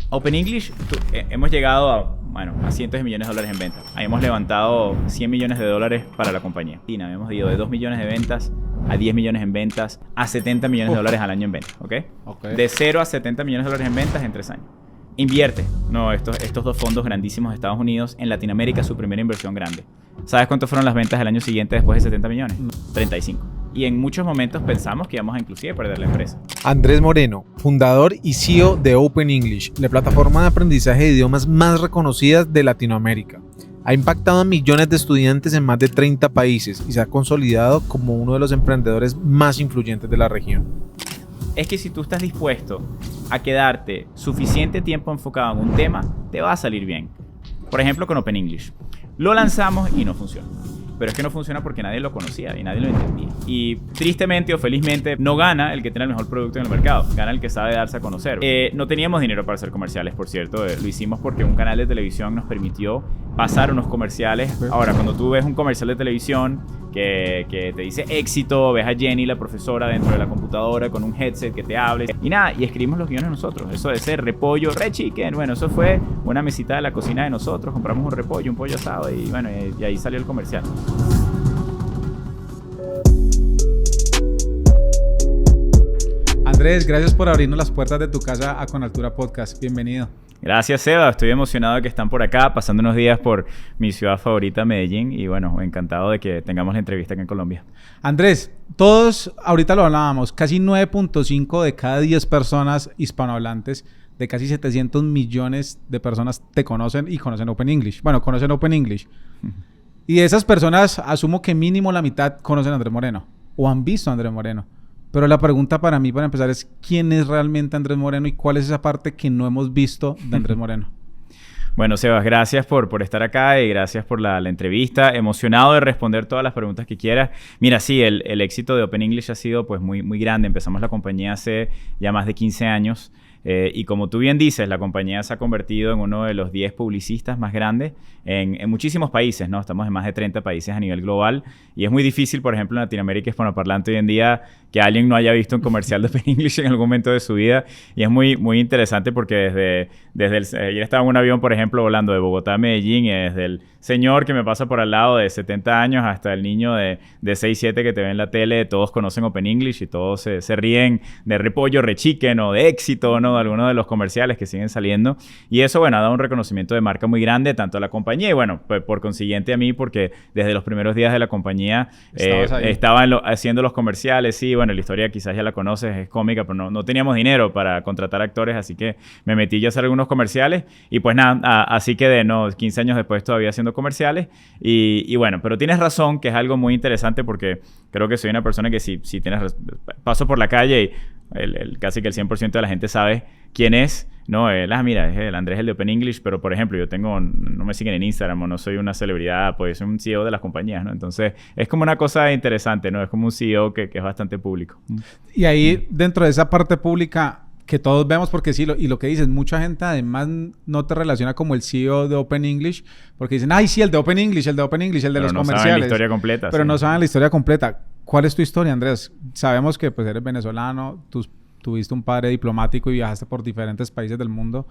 Open English, hemos llegado a cientos de millones de dólares en ventas. Ahí hemos levantado 100 millones de dólares para la compañía. Y hemos ido de 2 millones de ventas a 10 millones en ventas, a 70 millones de dólares al año en ventas, ¿ok? De 0 a 70 millones de dólares en ventas en 3 años. Invierte, estos dos fondos grandísimos de Estados Unidos en Latinoamérica, su primera inversión grande. ¿Sabes cuánto fueron las ventas del año siguiente después de 70 millones? 35. Y en muchos momentos pensamos que íbamos a inclusive perder la empresa. Andrés Moreno, fundador y CEO de Open English, la plataforma de aprendizaje de idiomas más reconocida de Latinoamérica. Ha impactado a millones de estudiantes en más de 30 países y se ha consolidado como uno de los emprendedores más influyentes de la región. Es que si tú estás dispuesto a quedarte suficiente tiempo enfocado en un tema, te va a salir bien. Por ejemplo, con Open English. Lo lanzamos y no funcionó. Pero es que no funciona porque nadie lo conocía y nadie lo entendía. Y tristemente o felizmente no gana el que tiene el mejor producto en el mercado. Gana el que sabe darse a conocer. No teníamos dinero para hacer comerciales, por cierto. Lo hicimos porque un canal de televisión nos permitió pasar unos comerciales. Ahora, cuando tú ves un comercial de televisión que te dice éxito, ves a Jenny, la profesora, dentro de la computadora con un headset que te hable. Y escribimos los guiones nosotros. Eso de ser repollo, chicken. Bueno, eso fue una mesita de la cocina de nosotros. Compramos un repollo, un pollo asado y bueno, y ahí salió el comercial. Andrés, gracias por abrirnos las puertas de tu casa a Con Altura Podcast. Bienvenido. Gracias, Seba. Estoy emocionado de que están por acá, pasando unos días por mi ciudad favorita, Medellín. Y bueno, encantado de que tengamos la entrevista acá en Colombia. Andrés, todos, ahorita lo hablábamos, casi 9.5 de cada 10 personas hispanohablantes, de casi 700 millones de personas te conocen y conocen Open English. Bueno, conocen Open English. Y de esas personas, asumo que mínimo la mitad conocen a Andrés Moreno o han visto a Andrés Moreno. Pero la pregunta para mí, para empezar, es ¿quién es realmente Andrés Moreno y cuál es esa parte que no hemos visto de Andrés Moreno? Bueno, Sebas, gracias por estar acá y gracias por la entrevista. Emocionado de responder todas las preguntas que quieras. Mira, sí, el éxito de Open English ha sido pues muy, muy grande. Empezamos la compañía hace ya más de 15 años. Y como tú bien dices, la compañía se ha convertido en uno de los 10 publicistas más grandes en muchísimos países, ¿no? Estamos en más de 30 países a nivel global y es muy difícil, por ejemplo, en Latinoamérica hispanoparlante hoy en día que alguien no haya visto un comercial de Open English en algún momento de su vida y es muy, muy interesante porque ayer estaba en un avión, por ejemplo, volando de Bogotá a Medellín y desde el señor que me pasa por al lado de 70 años hasta el niño de 6, 7 que te ve en la tele, todos conocen Open English y todos se ríen de repollo, chicken o de éxito, ¿no? De algunos de los comerciales que siguen saliendo. Y eso, bueno, ha dado un reconocimiento de marca muy grande tanto a la compañía y, bueno, pues, por consiguiente a mí, porque desde los primeros días de la compañía estaba haciendo los comerciales. Sí, bueno, la historia quizás ya la conoces, es cómica, pero no teníamos dinero para contratar actores, así que me metí yo a hacer algunos comerciales y pues nada, así quedé, ¿no? 15 años después todavía haciendo comerciales y bueno, pero tienes razón que es algo muy interesante porque creo que soy una persona que si tienes paso por la calle y casi que el 100% de la gente sabe quién es, ¿no? Mira, es el Andrés, el de Open English, pero por ejemplo, no me siguen en Instagram o no soy una celebridad, pues soy un CEO de las compañías, ¿no? Entonces, es como una cosa interesante, ¿no? Es como un CEO que es bastante público. Y ahí, dentro de esa parte pública que todos vemos, porque sí, y lo que dices, mucha gente además no te relaciona como el CEO de Open English, porque dicen, ay, sí, el de Open English, el de Open English, el de los comerciales. Pero no saben la historia completa. Pero sí. No saben la historia completa. ¿Cuál es tu historia, Andrés? Sabemos que pues eres venezolano, tuviste un padre diplomático y viajaste por diferentes países del mundo,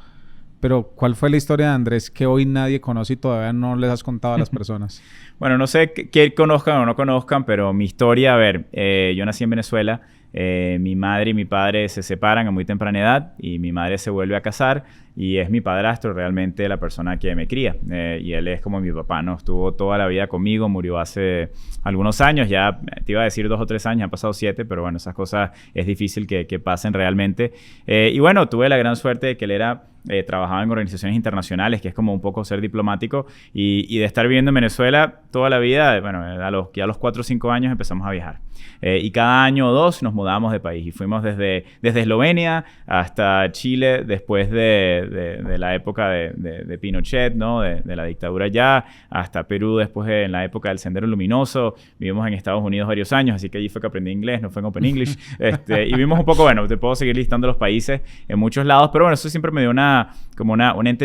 pero ¿cuál fue la historia de Andrés que hoy nadie conoce y todavía no les has contado a las personas? Bueno, no sé qué conozcan o no conozcan, pero mi historia, a ver, yo nací en Venezuela. Mi madre y mi padre se separan a muy temprana edad y mi madre se vuelve a casar y es mi padrastro realmente la persona que me cría y él es como mi papá, ¿no? Estuvo toda la vida conmigo, murió hace algunos años, ya te iba a decir 2 o 3 años, han pasado 7, pero bueno, esas cosas es difícil que pasen realmente. Y bueno, tuve la gran suerte de que él trabajaba en organizaciones internacionales, que es como un poco ser diplomático y de estar viviendo en Venezuela toda la vida, bueno, a los 4 o 5 años empezamos a viajar. Y cada año o 2 nos mudábamos de país y fuimos desde Eslovenia hasta Chile después de la época de Pinochet, ¿no? De la dictadura allá, hasta Perú después en la época del Sendero Luminoso. Vivimos en Estados Unidos varios años, así que allí fue que aprendí inglés, no fue en Open English. Y vimos un poco, bueno, te puedo seguir listando los países en muchos lados, pero bueno, eso siempre me dio una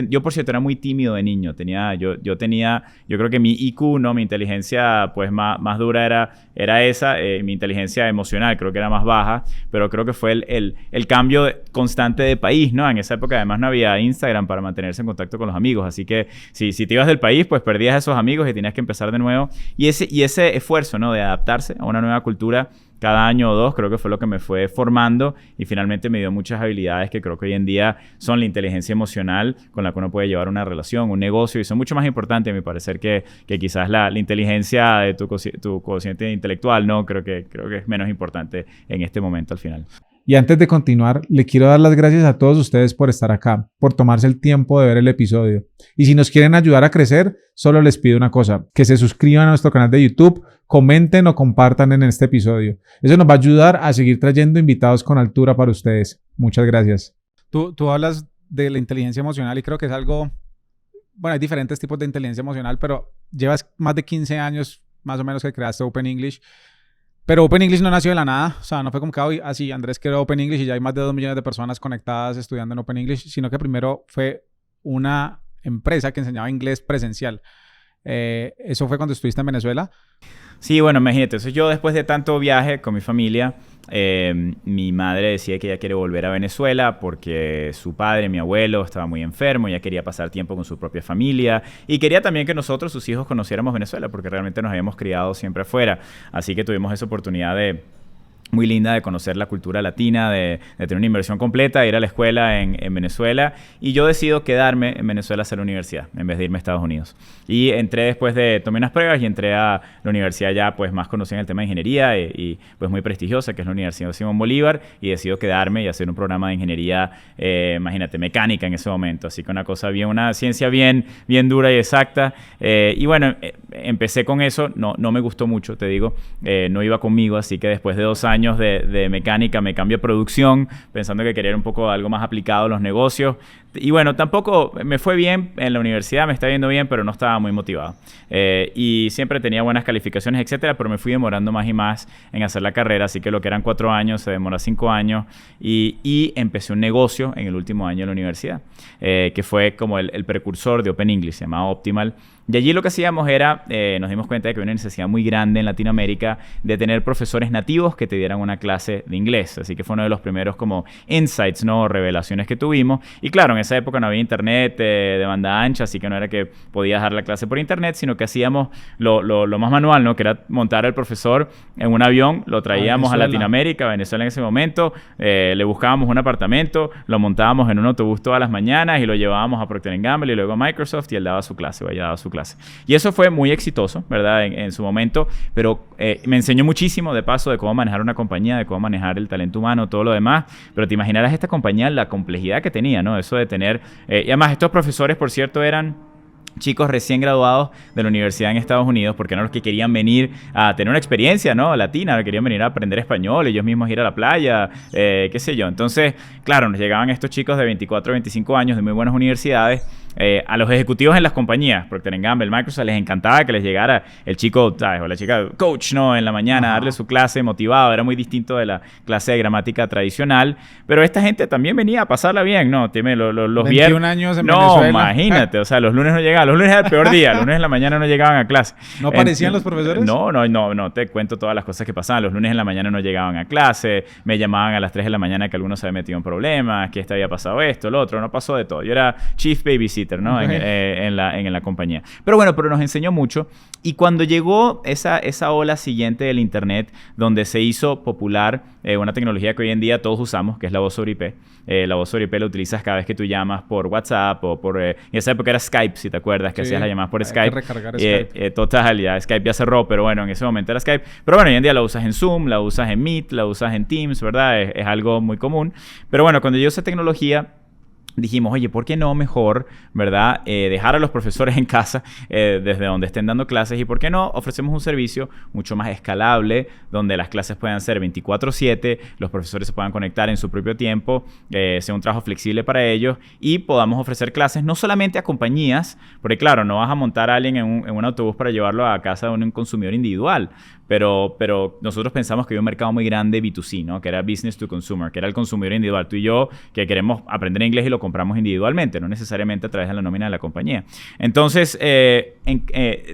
Yo, por cierto, era muy tímido de niño. Yo creo que mi IQ, ¿no? Mi inteligencia, pues, más dura era esa. Mi inteligencia emocional creo que era más baja, pero creo que fue el cambio constante de país, ¿no? En esa época, además, no había Instagram para mantenerse en contacto con los amigos. Así que, si te ibas del país, pues, perdías a esos amigos y tenías que empezar de nuevo. Y ese esfuerzo, ¿no? De adaptarse a una nueva cultura cada año o dos, creo que fue lo que me fue formando y finalmente me dio muchas habilidades que creo que hoy en día son la inteligencia emocional con la que uno puede llevar una relación, un negocio, y son mucho más importantes, a mi parecer, que quizás la inteligencia de tu cociente intelectual, ¿no? Creo que es menos importante en este momento al final. Y antes de continuar, le quiero dar las gracias a todos ustedes por estar acá, por tomarse el tiempo de ver el episodio. Y si nos quieren ayudar a crecer, solo les pido una cosa, que se suscriban a nuestro canal de YouTube, comenten o compartan en este episodio. Eso nos va a ayudar a seguir trayendo invitados con altura para ustedes. Muchas gracias. Tú hablas de la inteligencia emocional y creo que es algo... Bueno, hay diferentes tipos de inteligencia emocional, pero llevas más de 15 años más o menos que creaste Open English. Pero Open English no nació de la nada, o sea, no fue como que hoy, así Andrés creó Open English y ya hay más de 2 millones de personas conectadas estudiando en Open English, sino que primero fue una empresa que enseñaba inglés presencial. ¿Eso fue cuando estuviste en Venezuela? Sí, bueno, imagínate, entonces yo después de tanto viaje con mi familia, mi madre decía que ella quiere volver a Venezuela porque su padre, mi abuelo, estaba muy enfermo, ella quería pasar tiempo con su propia familia y quería también que nosotros, sus hijos, conociéramos Venezuela porque realmente nos habíamos criado siempre afuera. Así que tuvimos esa oportunidad muy linda de conocer la cultura latina, de tener una inversión completa, de ir a la escuela en Venezuela, y yo decido quedarme en Venezuela a hacer la universidad en vez de irme a Estados Unidos. Y entré después tomé unas pruebas y entré a la universidad ya pues más conocida en el tema de ingeniería y pues muy prestigiosa, que es la Universidad de Simón Bolívar, y decido quedarme y hacer un programa de ingeniería, imagínate, mecánica en ese momento, así que una ciencia bien dura y exacta, y bueno, empecé con eso, no me gustó mucho, te digo, no iba conmigo, así que después de 2 años de mecánica me cambié a producción pensando que quería un poco algo más aplicado a los negocios y bueno, tampoco me fue bien en la universidad, me está yendo bien, pero no estaba muy motivado y siempre tenía buenas calificaciones, etcétera, pero me fui demorando más y más en hacer la carrera, así que lo que eran 4 años se demora 5 años y empecé un negocio en el último año de la universidad, que fue como el precursor de Open English, se llamaba Optimal. Y allí lo que hacíamos era, nos dimos cuenta de que había una necesidad muy grande en Latinoamérica de tener profesores nativos que te dieran una clase de inglés. Así que fue uno de los primeros como insights, ¿no? Revelaciones que tuvimos. Y claro, en esa época no había internet de banda ancha, así que no era que podías dar la clase por internet, sino que hacíamos lo más manual, ¿no? Que era montar al profesor en un avión, lo traíamos a Latinoamérica, a Venezuela en ese momento, le buscábamos un apartamento, lo montábamos en un autobús todas las mañanas y lo llevábamos a Procter & Gamble y luego a Microsoft y él daba su clase, o ella daba su clase. Y eso fue muy exitoso, ¿verdad? En su momento, pero me enseñó muchísimo de paso de cómo manejar una compañía, de cómo manejar el talento humano, todo lo demás, pero te imaginarás esta compañía, la complejidad que tenía, ¿no? Eso de tener... y además, estos profesores, por cierto, eran chicos recién graduados de la universidad en Estados Unidos porque eran los que querían venir a tener una experiencia, ¿no? Latina, querían venir a aprender español, ellos mismos ir a la playa, qué sé yo. Entonces, claro, nos llegaban estos chicos de 24, 25 años de muy buenas universidades. A los ejecutivos en las compañías, Procter & Gamble, Microsoft, les encantaba que les llegara el chico, ¿sabes? O la chica coach, ¿no? En la mañana, darle su clase motivado. Era muy distinto de la clase de gramática tradicional. Pero esta gente también venía a pasarla bien, ¿no? Tiene los 21 años en Venezuela. Venezuela. Imagínate. O sea, los lunes no llegaban. Los lunes era el peor día. Los lunes en la mañana no llegaban a clase. ¿No aparecían los profesores? No. Te cuento todas las cosas que pasaban. Los lunes en la mañana no llegaban a clase. Me llamaban a las 3 de la mañana que algunos se había metido en problemas, que había pasado esto, lo otro. No pasó de todo. Yo era chief babysitter, ¿no? Okay. En la compañía. Pero bueno, nos enseñó mucho. Y cuando llegó esa ola siguiente del internet, donde se hizo popular una tecnología que hoy en día todos usamos, que es la voz sobre IP. La voz sobre IP la utilizas cada vez que tú llamas por WhatsApp o por... en esa época era Skype, si te acuerdas, que hacías las llamadas por Skype. Hay que recargar Skype. Total, ya Skype ya cerró, pero bueno, en ese momento era Skype. Pero bueno, hoy en día la usas en Zoom, la usas en Meet, la usas en Teams, ¿verdad? Es algo muy común. Pero bueno, cuando llegó esa tecnología, dijimos, oye, ¿por qué no mejor, verdad, dejar a los profesores en casa desde donde estén dando clases? ¿Y por qué no ofrecemos un servicio mucho más escalable donde las clases puedan ser 24/7, los profesores se puedan conectar en su propio tiempo, sea un trabajo flexible para ellos y podamos ofrecer clases no solamente a compañías, porque claro, no vas a montar a alguien en un autobús para llevarlo a casa de un consumidor individual, pero nosotros pensamos que había un mercado muy grande B2C, ¿no? Que era business to consumer, que era el consumidor individual. Tú y yo que queremos aprender inglés y lo compramos individualmente, no necesariamente a través de la nómina de la compañía. Entonces,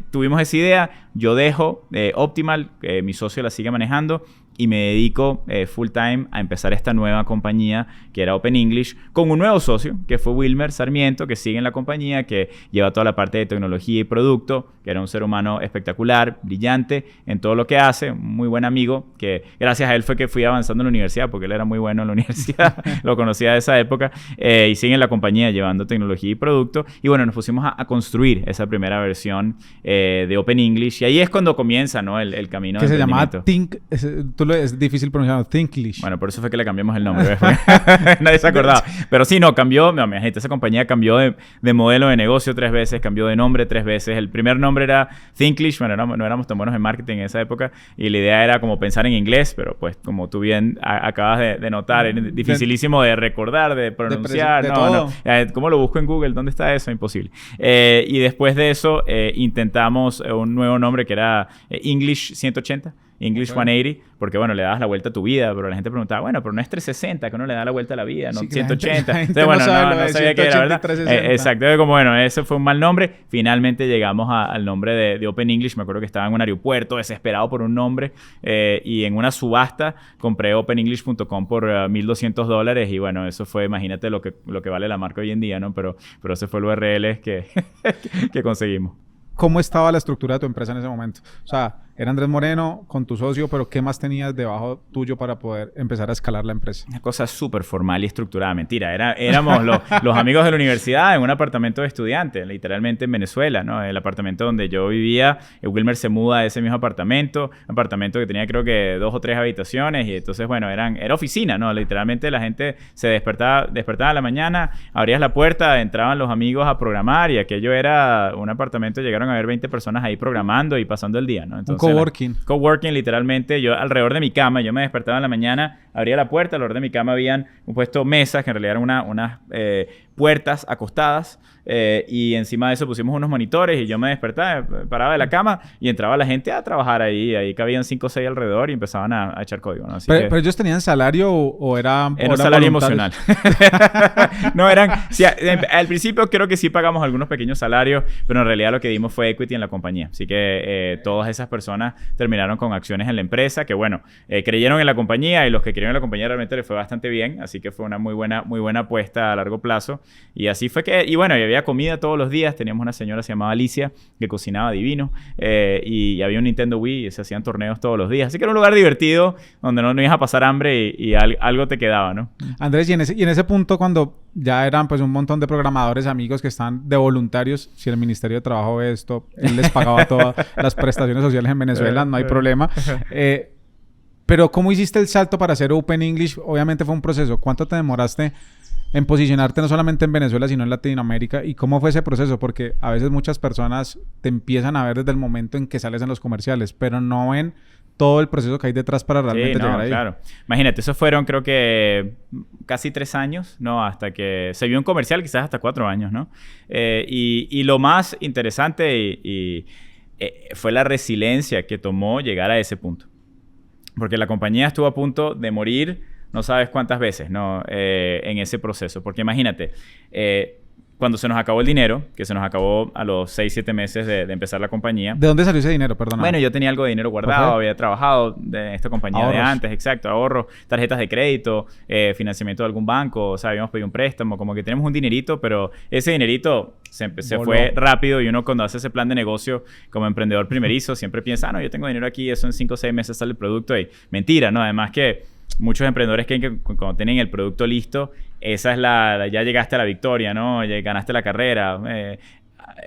tuvimos esa idea. Yo dejo Optimal, mi socio la sigue manejando, y me dedico full time a empezar esta nueva compañía que era Open English con un nuevo socio que fue Wilmer Sarmiento, que sigue en la compañía, que lleva toda la parte de tecnología y producto, que era un ser humano espectacular, brillante en todo lo que hace, un muy buen amigo, que gracias a él fue que fui avanzando en la universidad, porque él era muy bueno en la universidad, lo conocía de esa época, y sigue en la compañía llevando tecnología y producto. Y bueno, nos pusimos a construir esa primera versión de Open English, y ahí es cuando comienza, ¿no? el camino que de se llamaba emprendimiento. Es difícil pronunciar Thinklish. Bueno, por eso fue que le cambiamos el nombre. Nadie se acordaba. Pero sí, no, cambió. No, imagínate, esa compañía cambió de modelo de negocio 3 veces, cambió de nombre 3 veces. El primer nombre era Thinklish. Bueno, no éramos tan buenos en marketing en esa época. Y la idea era como pensar en inglés, pero pues como tú bien acabas de notar, es dificilísimo de recordar, de pronunciar. No. ¿Cómo lo busco en Google? ¿Dónde está eso? Imposible. Y después de eso, intentamos un nuevo nombre que era English 180. English 180, porque bueno, le dabas la vuelta a tu vida, pero la gente preguntaba, bueno, pero no es 360, que uno le da la vuelta a la vida, no, sí, 180. La gente Entonces, bueno, no sabía qué era, ¿verdad? Exacto, como bueno, ese fue un mal nombre. Finalmente llegamos al nombre de Open English. Me acuerdo que estaba en un aeropuerto desesperado por un nombre, y en una subasta compré openenglish.com por $1,200, y bueno, eso fue, imagínate lo que vale la marca hoy en día, ¿no? Pero ese fue el URL que conseguimos. ¿Cómo estaba la estructura de tu empresa en ese momento? O sea, era Andrés Moreno con tu socio, pero ¿qué más tenías debajo tuyo para poder empezar a escalar la empresa? Una cosa súper formal y estructurada. Mentira, éramos los amigos de la universidad en un apartamento de estudiantes, literalmente en Venezuela, ¿no? El apartamento donde yo vivía, Wilmer se muda a ese mismo apartamento, un apartamento que tenía creo que 2 o 3 habitaciones, y entonces, bueno, era oficina, ¿no? Literalmente la gente se despertaba a la mañana, abrías la puerta, entraban los amigos a programar, y aquello era un apartamento, llegaron a haber 20 personas ahí programando y pasando el día, ¿no? Entonces, coworking, literalmente. Yo alrededor de mi cama, yo me despertaba en la mañana, abría la puerta, alrededor de mi cama habían puesto mesas, que en realidad eran unas puertas acostadas, y encima de eso pusimos unos monitores, y yo me despertaba, paraba de la cama y entraba la gente a trabajar ahí. Ahí cabían 5 o 6 alrededor y empezaban a echar código, ¿no? Pero ellos tenían salario o era un salario emocional. No, sí, al principio creo que sí pagamos algunos pequeños salarios, pero en realidad lo que dimos fue equity en la compañía. Así que todas esas personas terminaron con acciones en la empresa, que bueno, creyeron en la compañía, y los que creyeron en la compañía realmente les fue bastante bien. Así que fue una muy buena apuesta a largo plazo. Y así fue que, y bueno, y había comida todos los días. Teníamos una señora, se llamaba Alicia, que cocinaba divino, y había un Nintendo Wii, y se hacían torneos todos los días. Así que era un lugar divertido donde no ibas a pasar hambre, y algo te quedaba, ¿no? Andrés, y en ese punto, cuando ya eran pues un montón de programadores amigos que estaban de voluntarios, si el Ministerio de Trabajo ve esto, él les pagaba todas las prestaciones sociales en Venezuela, no hay problema. Pero ¿cómo hiciste el salto para hacer Open English? Obviamente fue un proceso. ¿Cuánto te demoraste en posicionarte no solamente en Venezuela, sino en Latinoamérica? ¿Y cómo fue ese proceso? Porque a veces muchas personas te empiezan a ver desde el momento en que sales en los comerciales, pero no ven todo el proceso que hay detrás para realmente llegar ahí. Claro. Imagínate, eso fueron creo que casi 3 años, ¿no? Hasta que se vio un comercial, quizás hasta 4 años, ¿no? Y lo más interesante fue la resiliencia que tomó llegar a ese punto. Porque la compañía estuvo a punto de morir no sabes cuántas veces, ¿no? En ese proceso. Porque imagínate, cuando se nos acabó el dinero, que se nos acabó a los 6, 7 meses de empezar la compañía. ¿De dónde salió ese dinero? Perdona. Bueno, yo tenía algo de dinero guardado, había trabajado en esta compañía ahorros de antes, exacto, ahorros, tarjetas de crédito, financiamiento de algún banco, o sea, habíamos pedido un préstamo, como que tenemos un dinerito, pero ese dinerito se fue rápido, y uno cuando hace ese plan de negocio como emprendedor primerizo siempre piensa, no, yo tengo dinero aquí, eso en 5 o 6 meses sale el producto, y mentira, ¿no? Además que muchos emprendedores creen que cuando tienen el producto listo, esa es ya llegaste a la victoria, ¿no? Ya ganaste la carrera.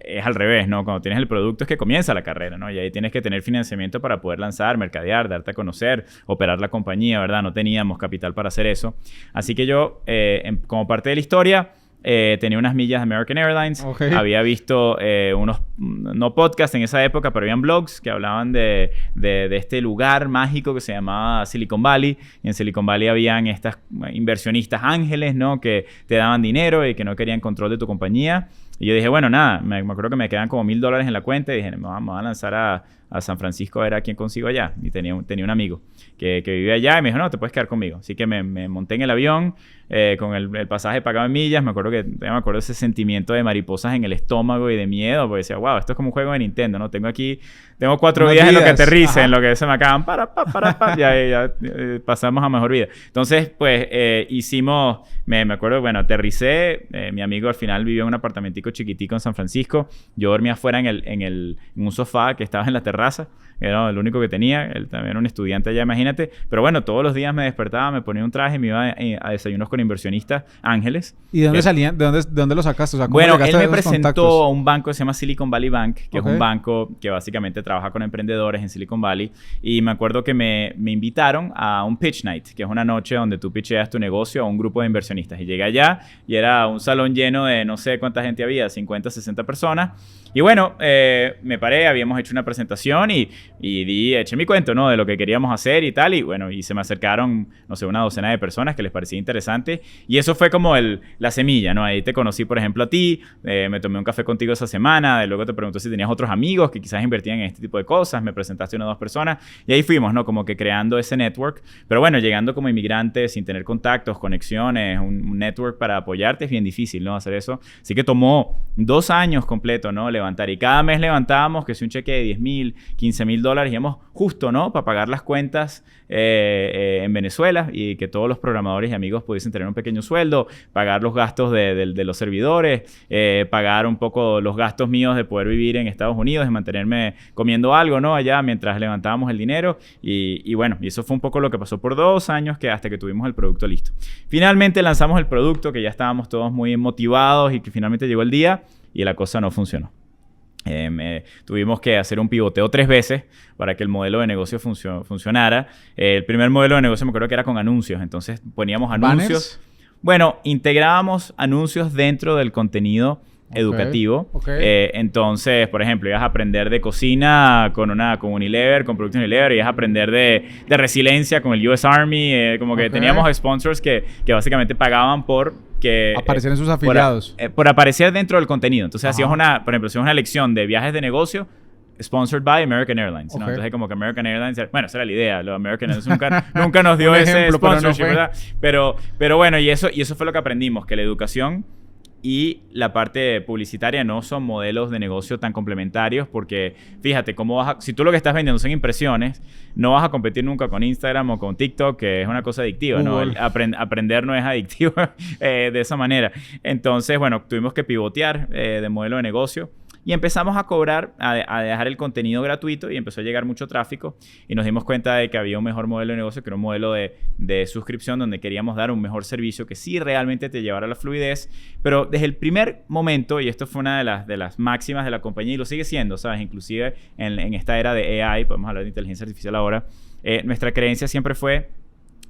Es al revés, ¿no? Cuando tienes el producto es que comienza la carrera, ¿no? Y ahí tienes que tener financiamiento para poder lanzar, mercadear, darte a conocer, operar la compañía, ¿verdad? No teníamos capital para hacer eso. Así que yo, como parte de la historia, tenía unas millas de American Airlines. Okay. Había visto no podcast en esa época, pero habían blogs que hablaban de este lugar mágico que se llamaba Silicon Valley. Y en Silicon Valley habían estas inversionistas ángeles, ¿no? Que te daban dinero y que no querían control de tu compañía. Y yo dije, bueno, nada, me acuerdo que me quedan como $1,000 en la cuenta y dije, me voy a lanzar a San Francisco a ver a quién consigo allá. Y tenía un amigo que vivía allá y me dijo, no, te puedes quedar conmigo. Así que me monté en el avión con el pasaje pagado en millas. Me acuerdo ese sentimiento de mariposas en el estómago y de miedo, porque decía, wow, esto es como un juego de Nintendo, ¿no? Tengo 4 días en lo que aterrice, en lo que se me acaban, ya pasamos a mejor vida. Entonces, pues, me acuerdo, bueno, aterricé, mi amigo al final vivió en un apartamentico chiquitico en San Francisco, yo dormía afuera en un sofá que estaba en la terraza, era el único que tenía, él también era un estudiante allá, imagínate, pero bueno, todos los días me despertaba, me ponía un traje y me iba a desayunos con inversionistas ángeles. ¿Y de dónde salían? ¿De dónde lo sacaste? O sea, ¿cómo bueno, él llegaste a me esos presentó contactos? a un banco que se llama Silicon Valley Bank, que es Ok. un banco que básicamente trabaja con emprendedores en Silicon Valley. Y me acuerdo que me invitaron a un pitch night, que es una noche donde tú pitcheas tu negocio a un grupo de inversionistas. Y llegué allá y era un salón lleno de no sé cuánta gente había, 50, 60 personas. Y bueno, me paré, habíamos hecho una presentación y eché mi cuento, ¿no? De lo que queríamos hacer y tal. Y bueno, y se me acercaron, no sé, una docena de personas que les parecía interesante. Y eso fue como la semilla, ¿no? Ahí te conocí, por ejemplo, a ti. Me tomé un café contigo esa semana. Luego te pregunté si tenías otros amigos que quizás invertían en este tipo de cosas. Me presentaste a 1 o 2 personas. Y ahí fuimos, ¿no? Como que creando ese network. Pero bueno, llegando como inmigrante, sin tener contactos, conexiones, un network para apoyarte, es bien difícil, ¿no? Hacer eso. Así que tomó 2 años completos, ¿no? Levantar. Y cada mes levantábamos, que es un cheque de $10,000, $15,000, digamos, justo, ¿no? Para pagar las cuentas en Venezuela y que todos los programadores y amigos pudiesen tener un pequeño sueldo, pagar los gastos de los servidores, pagar un poco los gastos míos de poder vivir en Estados Unidos, de mantenerme comiendo algo, ¿no? Allá mientras levantábamos el dinero. Y bueno, y eso fue un poco lo que pasó por 2 años hasta que tuvimos el producto listo. Finalmente lanzamos el producto, que ya estábamos todos muy motivados y que finalmente llegó el día y la cosa no funcionó. Tuvimos que hacer un pivoteo 3 veces para que el modelo de negocio funcionara. El primer modelo de negocio me acuerdo que era con anuncios. Entonces poníamos anuncios. ¿Banners? Bueno, integrábamos anuncios dentro del contenido educativo. Okay. Entonces, por ejemplo, ibas a aprender de cocina con Unilever, con productos Unilever, ibas a aprender de resiliencia con el US Army. Como que teníamos sponsors que básicamente pagaban por que aparecer en sus afiliados. Por aparecer dentro del contenido. Entonces, hacías por ejemplo, hacías una lección de viajes de negocio sponsored by American Airlines, ¿no? Entonces, como que American Airlines, bueno, esa era la idea. Los American Airlines nunca nos dio ese ejemplo, sponsorship, pero no ¿verdad? Pero bueno, y eso fue lo que aprendimos, que la educación y la parte publicitaria no son modelos de negocio tan complementarios, porque fíjate, si tú lo que estás vendiendo son impresiones, no vas a competir nunca con Instagram o con TikTok, que es una cosa adictiva, ¿no? Aprender no es adictivo de esa manera. Entonces, bueno, tuvimos que pivotear de modelo de negocio. Y empezamos a cobrar, a dejar el contenido gratuito y empezó a llegar mucho tráfico y nos dimos cuenta de que había un mejor modelo de negocio, que era un modelo de suscripción donde queríamos dar un mejor servicio que sí realmente te llevara a la fluidez. Pero desde el primer momento, y esto fue una de las máximas de la compañía y lo sigue siendo, ¿sabes? Inclusive en esta era de AI, podemos hablar de inteligencia artificial ahora, nuestra creencia siempre fue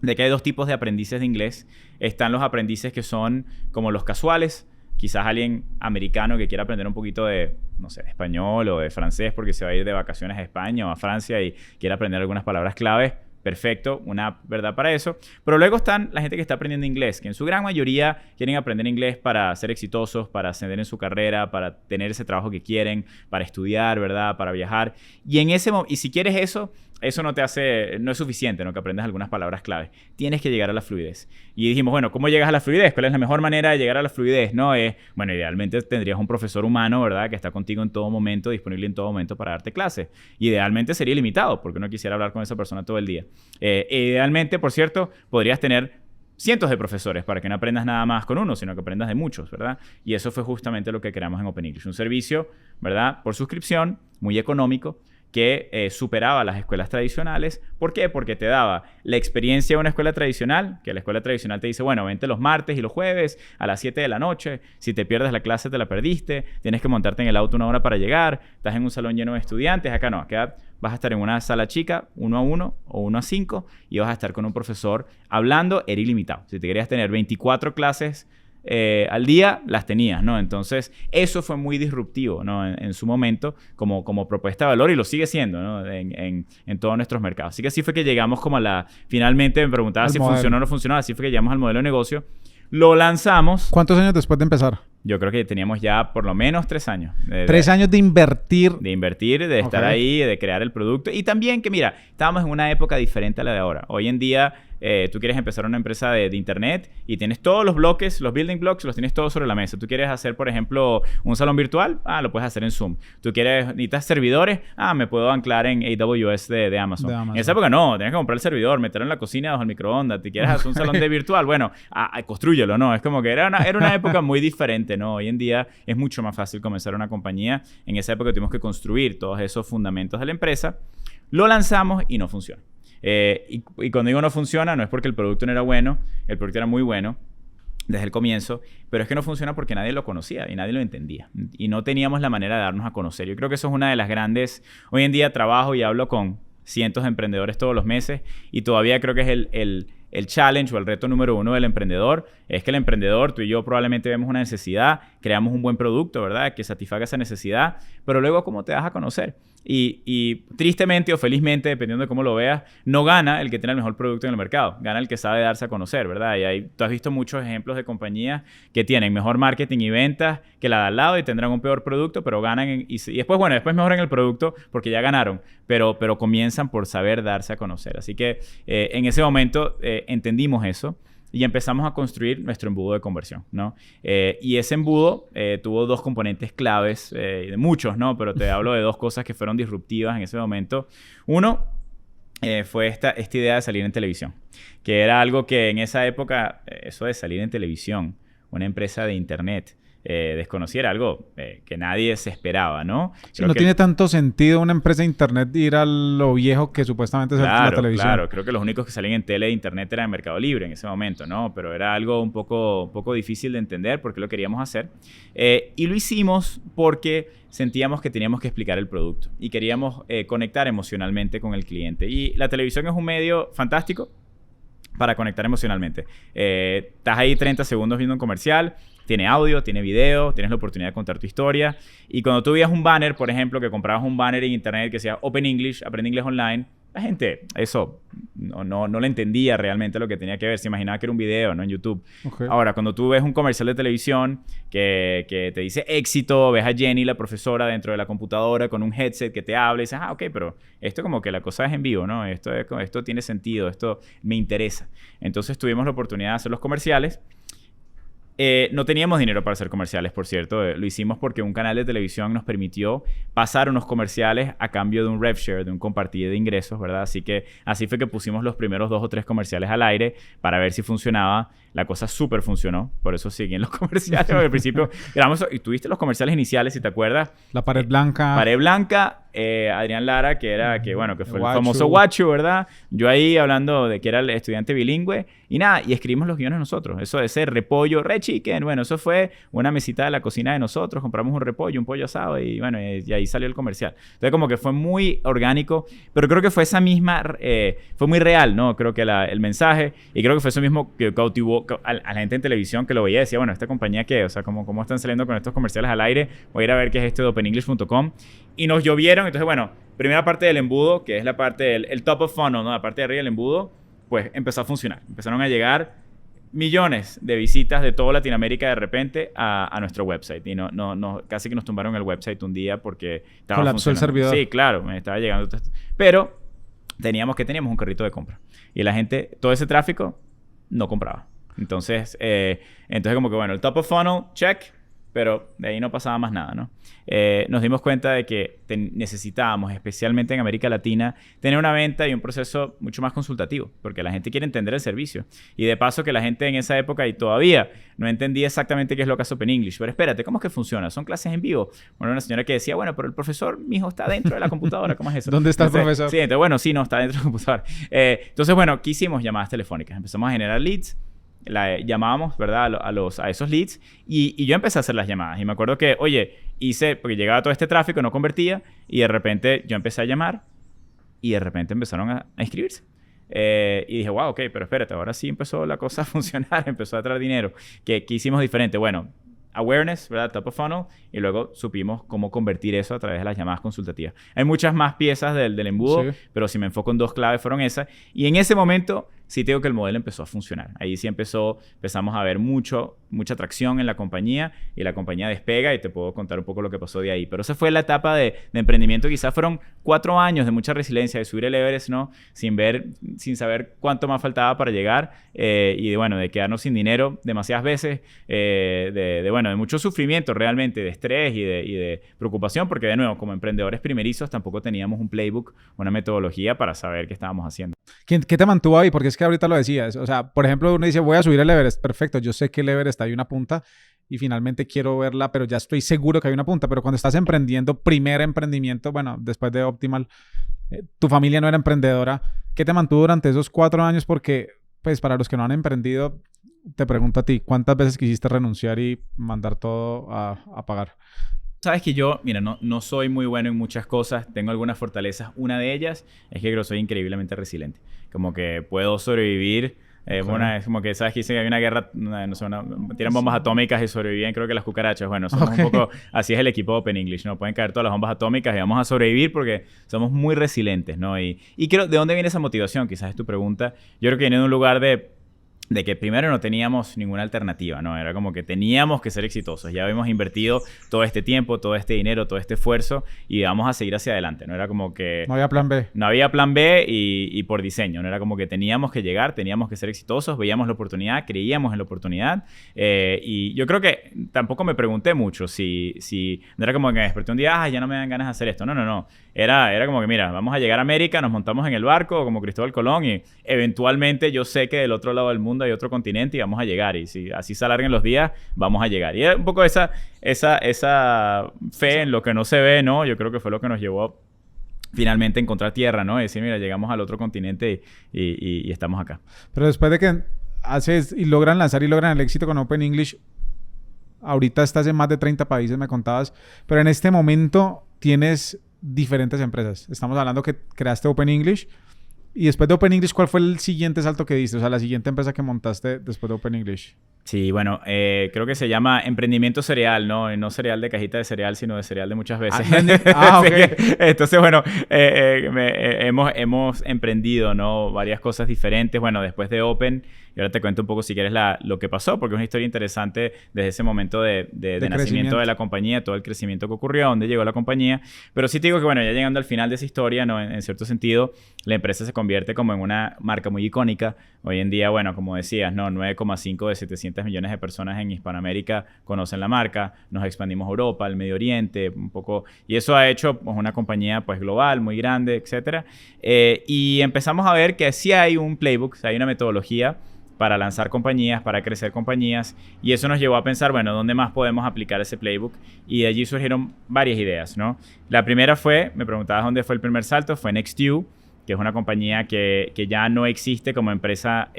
de que hay 2 tipos de aprendices de inglés. Están los aprendices que son como los casuales, quizás alguien americano que quiera aprender un poquito de, no sé, de español o de francés porque se va a ir de vacaciones a España o a Francia y quiere aprender algunas palabras clave. Perfecto, una verdad para eso. Pero luego están la gente que está aprendiendo inglés, que en su gran mayoría quieren aprender inglés para ser exitosos, para ascender en su carrera, para tener ese trabajo que quieren, para estudiar, ¿verdad? Para viajar. Y si quieres eso no es suficiente, ¿no? Que aprendas algunas palabras clave. Tienes que llegar a la fluidez. Y dijimos, bueno, ¿cómo llegas a la fluidez? ¿Cuál es la mejor manera de llegar a la fluidez? No es, bueno, idealmente tendrías un profesor humano, ¿verdad? Que está contigo en todo momento, disponible en todo momento para darte clases. Idealmente sería ilimitado, porque uno quisiera hablar con esa persona todo el día. Idealmente, por cierto, podrías tener cientos de profesores para que no aprendas nada más con uno, sino que aprendas de muchos, ¿verdad? Y eso fue justamente lo que creamos en Open English. Un servicio, ¿verdad? Por suscripción, muy económico, que superaba las escuelas tradicionales. ¿Por qué? Porque te daba la experiencia de una escuela tradicional, que la escuela tradicional te dice, bueno, vente los martes y los jueves a las 7 de la noche, si te pierdes la clase te la perdiste, tienes que montarte en el auto 1 hora para llegar, estás en un salón lleno de estudiantes. Acá no, acá vas a estar en una sala chica, 1 a 1 o 1 a 5, y vas a estar con un profesor hablando, era ilimitado. Si te querías tener 24 clases al día, las tenías, ¿no? Entonces, eso fue muy disruptivo, ¿no? En su momento, como propuesta de valor, y lo sigue siendo, ¿no? En todos nuestros mercados. Así que así fue que llegamos como finalmente me preguntaba si funcionó o no funcionó, así fue que llegamos al modelo de negocio. Lo lanzamos. ¿Cuántos años después de empezar? Yo creo que teníamos ya por lo menos 3 años. 3 años de invertir. De invertir, de estar ahí, de crear el producto. Y también que, mira, estábamos en una época diferente a la de ahora. Hoy en día, tú quieres empezar una empresa de internet y tienes todos los bloques, los building blocks, los tienes todos sobre la mesa. Tú quieres hacer, por ejemplo, un salón virtual, lo puedes hacer en Zoom. Tú necesitas servidores, me puedo anclar en AWS de Amazon. En esa época no, tenías que comprar el servidor, meterlo en la cocina bajo el microondas. ¿Te quieres hacer un salón de virtual? Bueno, constrúyelo, ¿no? Es como que era una época muy diferente, ¿no? Hoy en día es mucho más fácil comenzar una compañía. En esa época tuvimos que construir todos esos fundamentos de la empresa. Lo lanzamos y no funciona. Y cuando digo no funciona, no es porque el producto no era bueno, el producto era muy bueno desde el comienzo, pero es que no funciona porque nadie lo conocía y nadie lo entendía. Y no teníamos la manera de darnos a conocer. Yo creo que eso es una de las grandes... Hoy en día trabajo y hablo con cientos de emprendedores todos los meses y todavía creo que es el challenge o el reto número 1 del emprendedor. Es que el emprendedor, tú y yo probablemente vemos una necesidad, creamos un buen producto, ¿verdad? Que satisfaga esa necesidad, pero luego ¿cómo te das a conocer? Y tristemente o felizmente, dependiendo de cómo lo veas, no gana el que tiene el mejor producto en el mercado. Gana el que sabe darse a conocer, ¿verdad? Y tú has visto muchos ejemplos de compañías que tienen mejor marketing y ventas que la de al lado y tendrán un peor producto, pero ganan y después mejoran el producto porque ya ganaron, pero comienzan por saber darse a conocer. Así que en ese momento entendimos eso y empezamos a construir nuestro embudo de conversión, ¿no? Y ese embudo tuvo 2 componentes claves, de muchos, ¿no? Pero te hablo de 2 cosas que fueron disruptivas en ese momento. Uno, fue esta idea de salir en televisión, que era algo que en esa época, eso de salir en televisión, una empresa de internet, desconocía, era algo que nadie se esperaba, ¿no? Sí, no tiene tanto sentido una empresa de internet ir a lo viejo que supuestamente es la televisión. Claro, creo que los únicos que salían en tele e internet eran Mercado Libre en ese momento, ¿no? Pero era algo un poco difícil de entender porque lo queríamos hacer. Y lo hicimos porque sentíamos que teníamos que explicar el producto y queríamos conectar emocionalmente con el cliente. Y la televisión es un medio fantástico para conectar emocionalmente. Estás ahí 30 segundos viendo un comercial, tiene audio, tiene video, tienes la oportunidad de contar tu historia. Y cuando tú veías un banner, por ejemplo, que comprabas un banner en internet que decía Open English, aprende inglés online, la gente eso no le entendía realmente lo que tenía que ver. Se imaginaba que era un video, ¿no? En YouTube. Okay. Ahora, cuando tú ves un comercial de televisión que te dice éxito, ves a Jenny, la profesora, dentro de la computadora con un headset que te habla y dices, ok, pero esto como que la cosa es en vivo, ¿no? Esto tiene sentido, esto me interesa. Entonces tuvimos la oportunidad de hacer los comerciales. No teníamos dinero para hacer comerciales, por cierto. Lo hicimos porque un canal de televisión nos permitió pasar unos comerciales a cambio de un rev share, de un compartir de ingresos, ¿verdad? Así fue que pusimos los primeros 2 o 3 comerciales al aire para ver si funcionaba. La cosa súper funcionó. Por eso siguen los comerciales. Al principio grabamos y tuviste los comerciales iniciales, si te acuerdas. La pared blanca. Pared blanca. Adrián Lara, que fue el famoso Guachu, ¿verdad? Yo ahí hablando de que era el estudiante bilingüe. Y nada, y escribimos los guiones nosotros. Eso de ese repollo, chicken. Bueno, eso fue una mesita de la cocina de nosotros. Compramos un repollo, un pollo asado y bueno, y ahí salió el comercial. Entonces como que fue muy orgánico, pero creo que fue esa misma, fue muy real, ¿no? Creo que el mensaje, y creo que fue eso mismo que cautivó a la gente en televisión que lo veía y decía, bueno, ¿esta compañía qué? O sea, ¿cómo están saliendo con estos comerciales al aire? Voy a ir a ver qué es esto de OpenEnglish.com. Y nos llovieron. Entonces, bueno, primera parte del embudo, que es la parte del top of funnel, ¿no? La parte de arriba del embudo, pues empezó a funcionar. Empezaron a llegar millones de visitas de toda Latinoamérica de repente a nuestro website. Y casi que nos tumbaron el website un día porque estaba colapsó el servidor. Sí, claro, me estaba llegando. Pero teníamos un carrito de compra. Y la gente, todo ese tráfico, no compraba. Entonces como que bueno, el top of funnel, check. Pero de ahí no pasaba más nada, ¿no? Nos dimos cuenta de que necesitábamos, especialmente en América Latina, tener una venta y un proceso mucho más consultativo, porque la gente quiere entender el servicio. Y de paso que la gente en esa época y todavía no entendía exactamente qué es lo que hace Open English. Pero espérate, ¿cómo es que funciona? ¿Son clases en vivo? Bueno, una señora que decía, bueno, pero el profesor, mi hijo, está dentro de la computadora. ¿Cómo es eso? ¿Dónde está el profesor? Sí, entonces, bueno, sí, no, está dentro de la computadora. Entonces, bueno, ¿qué hicimos? Llamadas telefónicas. Empezamos a generar leads. Llamábamos, ¿verdad? A esos leads y yo empecé a hacer las llamadas y me acuerdo que, porque llegaba todo este tráfico, no convertía y de repente yo empecé a llamar y de repente empezaron a inscribirse. Y dije, wow, ok, pero espérate, ahora sí empezó la cosa a funcionar, empezó a traer dinero. ¿Qué hicimos diferente? Bueno, awareness, ¿verdad? Top of funnel. Y luego supimos cómo convertir eso a través de las llamadas consultativas. Hay muchas más piezas del embudo, Sí. pero si me enfoco en 2 claves fueron esas. Y en ese momento sí te digo que el modelo empezó a funcionar. Ahí sí empezamos a ver mucha atracción en la compañía y la compañía despega y te puedo contar un poco lo que pasó de ahí. Pero esa fue la etapa de emprendimiento. Quizás fueron 4 años de mucha resiliencia, de subir el Everest, ¿no? Sin saber cuánto más faltaba para llegar y de quedarnos sin dinero demasiadas veces, de mucho sufrimiento realmente, de estrés y de preocupación, porque de nuevo, como emprendedores primerizos, tampoco teníamos un playbook, una metodología para saber qué estábamos haciendo. ¿Qué te mantuvo ahí? Porque es que ahorita lo decías. O sea, por ejemplo, uno dice, voy a subir el Everest. Perfecto, yo sé que el Everest hay una punta y finalmente quiero verla, pero ya estoy seguro que hay una punta. Pero cuando estás emprendiendo, primer emprendimiento, bueno, después de Optimal, tu familia no era emprendedora. ¿Qué te mantuvo durante esos 4 años? Porque, pues, para los que no han emprendido, te pregunto a ti, ¿cuántas veces quisiste renunciar y mandar todo a pagar? Sabes que yo, mira, no soy muy bueno en muchas cosas, tengo algunas fortalezas. Una de ellas es que yo soy increíblemente resiliente. Como que puedo sobrevivir. Okay. Es como que, ¿sabes? Que dicen que hay una guerra, no sé, tiran bombas atómicas y sobreviven, creo que las cucarachas. Bueno, somos Okay. un poco, así es el equipo de Open English, ¿no? Pueden caer todas las bombas atómicas y vamos a sobrevivir porque somos muy resilientes, ¿no? Y creo, ¿de dónde viene esa motivación? Quizás es tu pregunta. Yo creo que viene de un lugar de que primero no teníamos ninguna alternativa, ¿no? Era como que teníamos que ser exitosos. Ya habíamos invertido todo este tiempo, todo este dinero, todo este esfuerzo y vamos a seguir hacia adelante, ¿no? Era como que No había plan B. no había plan B y por diseño, ¿no? Era como que teníamos que llegar, teníamos que ser exitosos, veíamos la oportunidad, creíamos en la oportunidad y yo creo que tampoco me pregunté mucho si no era como que me desperté un día, ya no me dan ganas de hacer esto. No. Era como que, mira, vamos a llegar a América, nos montamos en el barco como Cristóbal Colón y eventualmente yo sé que del otro lado del mundo hay otro continente y vamos a llegar. Y si así se alarguen los días, vamos a llegar. Y era un poco esa fe en lo que no se ve, ¿no? Yo creo que fue lo que nos llevó finalmente a encontrar tierra, ¿no? Y decir, mira, llegamos al otro continente y estamos acá. Pero después de que haces y logran lanzar y logran el éxito con Open English, ahorita estás en más de 30 países, me contabas, pero en este momento tienes diferentes empresas. Estamos hablando que creaste Open English y después de Open English, ¿cuál fue el siguiente salto que diste? O sea, la siguiente empresa que montaste después de Open English. Sí, bueno, creo que se llama emprendimiento cereal, ¿no? Y no cereal de cajita de cereal, sino de cereal de muchas veces. Ok. Entonces, bueno, hemos emprendido, ¿no? Varias cosas diferentes. Bueno, después de Open, y ahora te cuento un poco si quieres lo que pasó, porque es una historia interesante desde ese momento de nacimiento de la compañía, todo el crecimiento que ocurrió, a dónde llegó la compañía. Pero sí te digo que, bueno, ya llegando al final de esa historia, ¿no? En cierto sentido, la empresa se convierte como en una marca muy icónica. Hoy en día, bueno, como decías, ¿no? 9,5 de 700 millones de personas en Hispanoamérica conocen la marca. Nos expandimos a Europa, al Medio Oriente, un poco. Y eso ha hecho pues, una compañía pues, global, muy grande, etcétera. Y empezamos a ver que sí hay un playbook, hay una metodología para lanzar compañías, para crecer compañías. Y eso nos llevó a pensar, bueno, ¿dónde más podemos aplicar ese playbook? Y de allí surgieron varias ideas, ¿no? La primera fue, me preguntabas dónde fue el primer salto, fue NextU, que es una compañía que ya no existe como empresa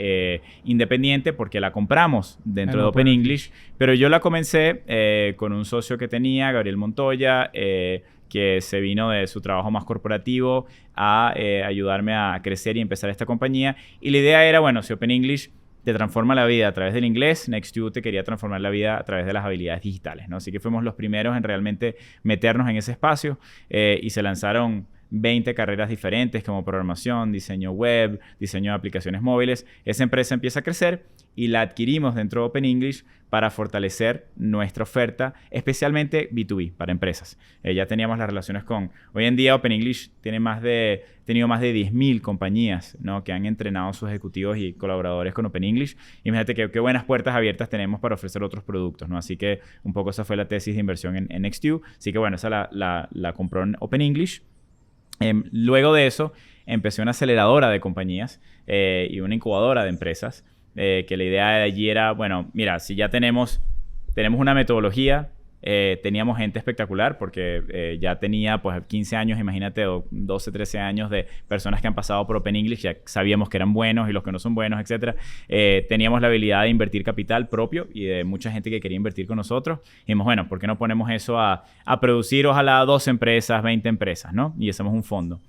independiente porque la compramos dentro de Open English. Pero yo la comencé con un socio que tenía, Gabriel Montoya, que se vino de su trabajo más corporativo a ayudarme a crecer y empezar esta compañía. Y la idea era, bueno, si Open English te transforma la vida a través del inglés, NextU te quería transformar la vida a través de las habilidades digitales, ¿no? Así que fuimos los primeros en realmente meternos en ese espacio y se lanzaron 20 carreras diferentes como programación, diseño web, diseño de aplicaciones móviles. Esa empresa empieza a crecer y la adquirimos dentro de Open English para fortalecer nuestra oferta, especialmente B2B, para empresas. Ya teníamos las relaciones con... Hoy en día Open English tiene tenido más de 10,000 compañías, ¿no? Que han entrenado a sus ejecutivos y colaboradores con Open English. Imagínate qué buenas puertas abiertas tenemos para ofrecer otros productos, ¿no? Así que un poco esa fue la tesis de inversión en NextU. Así que bueno, esa la compró en Open English. Luego de eso, empecé una aceleradora de compañías y una incubadora de empresas, que la idea de allí era, bueno, mira, si ya tenemos una metodología, teníamos gente espectacular porque ya tenía pues 15 años, imagínate, o 12, 13 años de personas que han pasado por Open English, ya sabíamos que eran buenos y los que no son buenos, etcétera. Teníamos la habilidad de invertir capital propio y de mucha gente que quería invertir con nosotros. Y dijimos, bueno, ¿por qué no ponemos eso a producir ojalá 12 empresas, 20 empresas, ¿no? Y hacemos un fondo.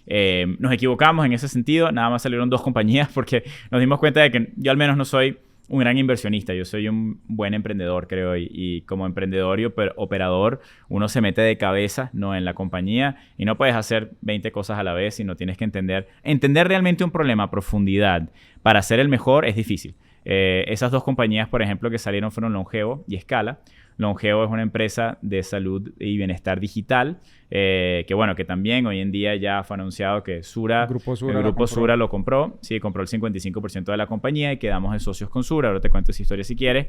Nos equivocamos en ese sentido, nada más salieron 2 compañías porque nos dimos cuenta de que yo al menos no soy un gran inversionista, yo soy un buen emprendedor, creo, y como emprendedor y operador, uno se mete de cabeza, ¿no?, en la compañía y no puedes hacer 20 cosas a la vez, sino tienes que entender realmente un problema a profundidad para ser el mejor es difícil. Esas 2 compañías, por ejemplo, que salieron fueron Longeo y Scala. Longeo es una empresa de salud y bienestar digital, que también hoy en día ya fue anunciado que el Grupo Sura lo compró. Sí, compró el 55% de la compañía y quedamos de socios con Sura. Ahora te cuento esa historia si quieres.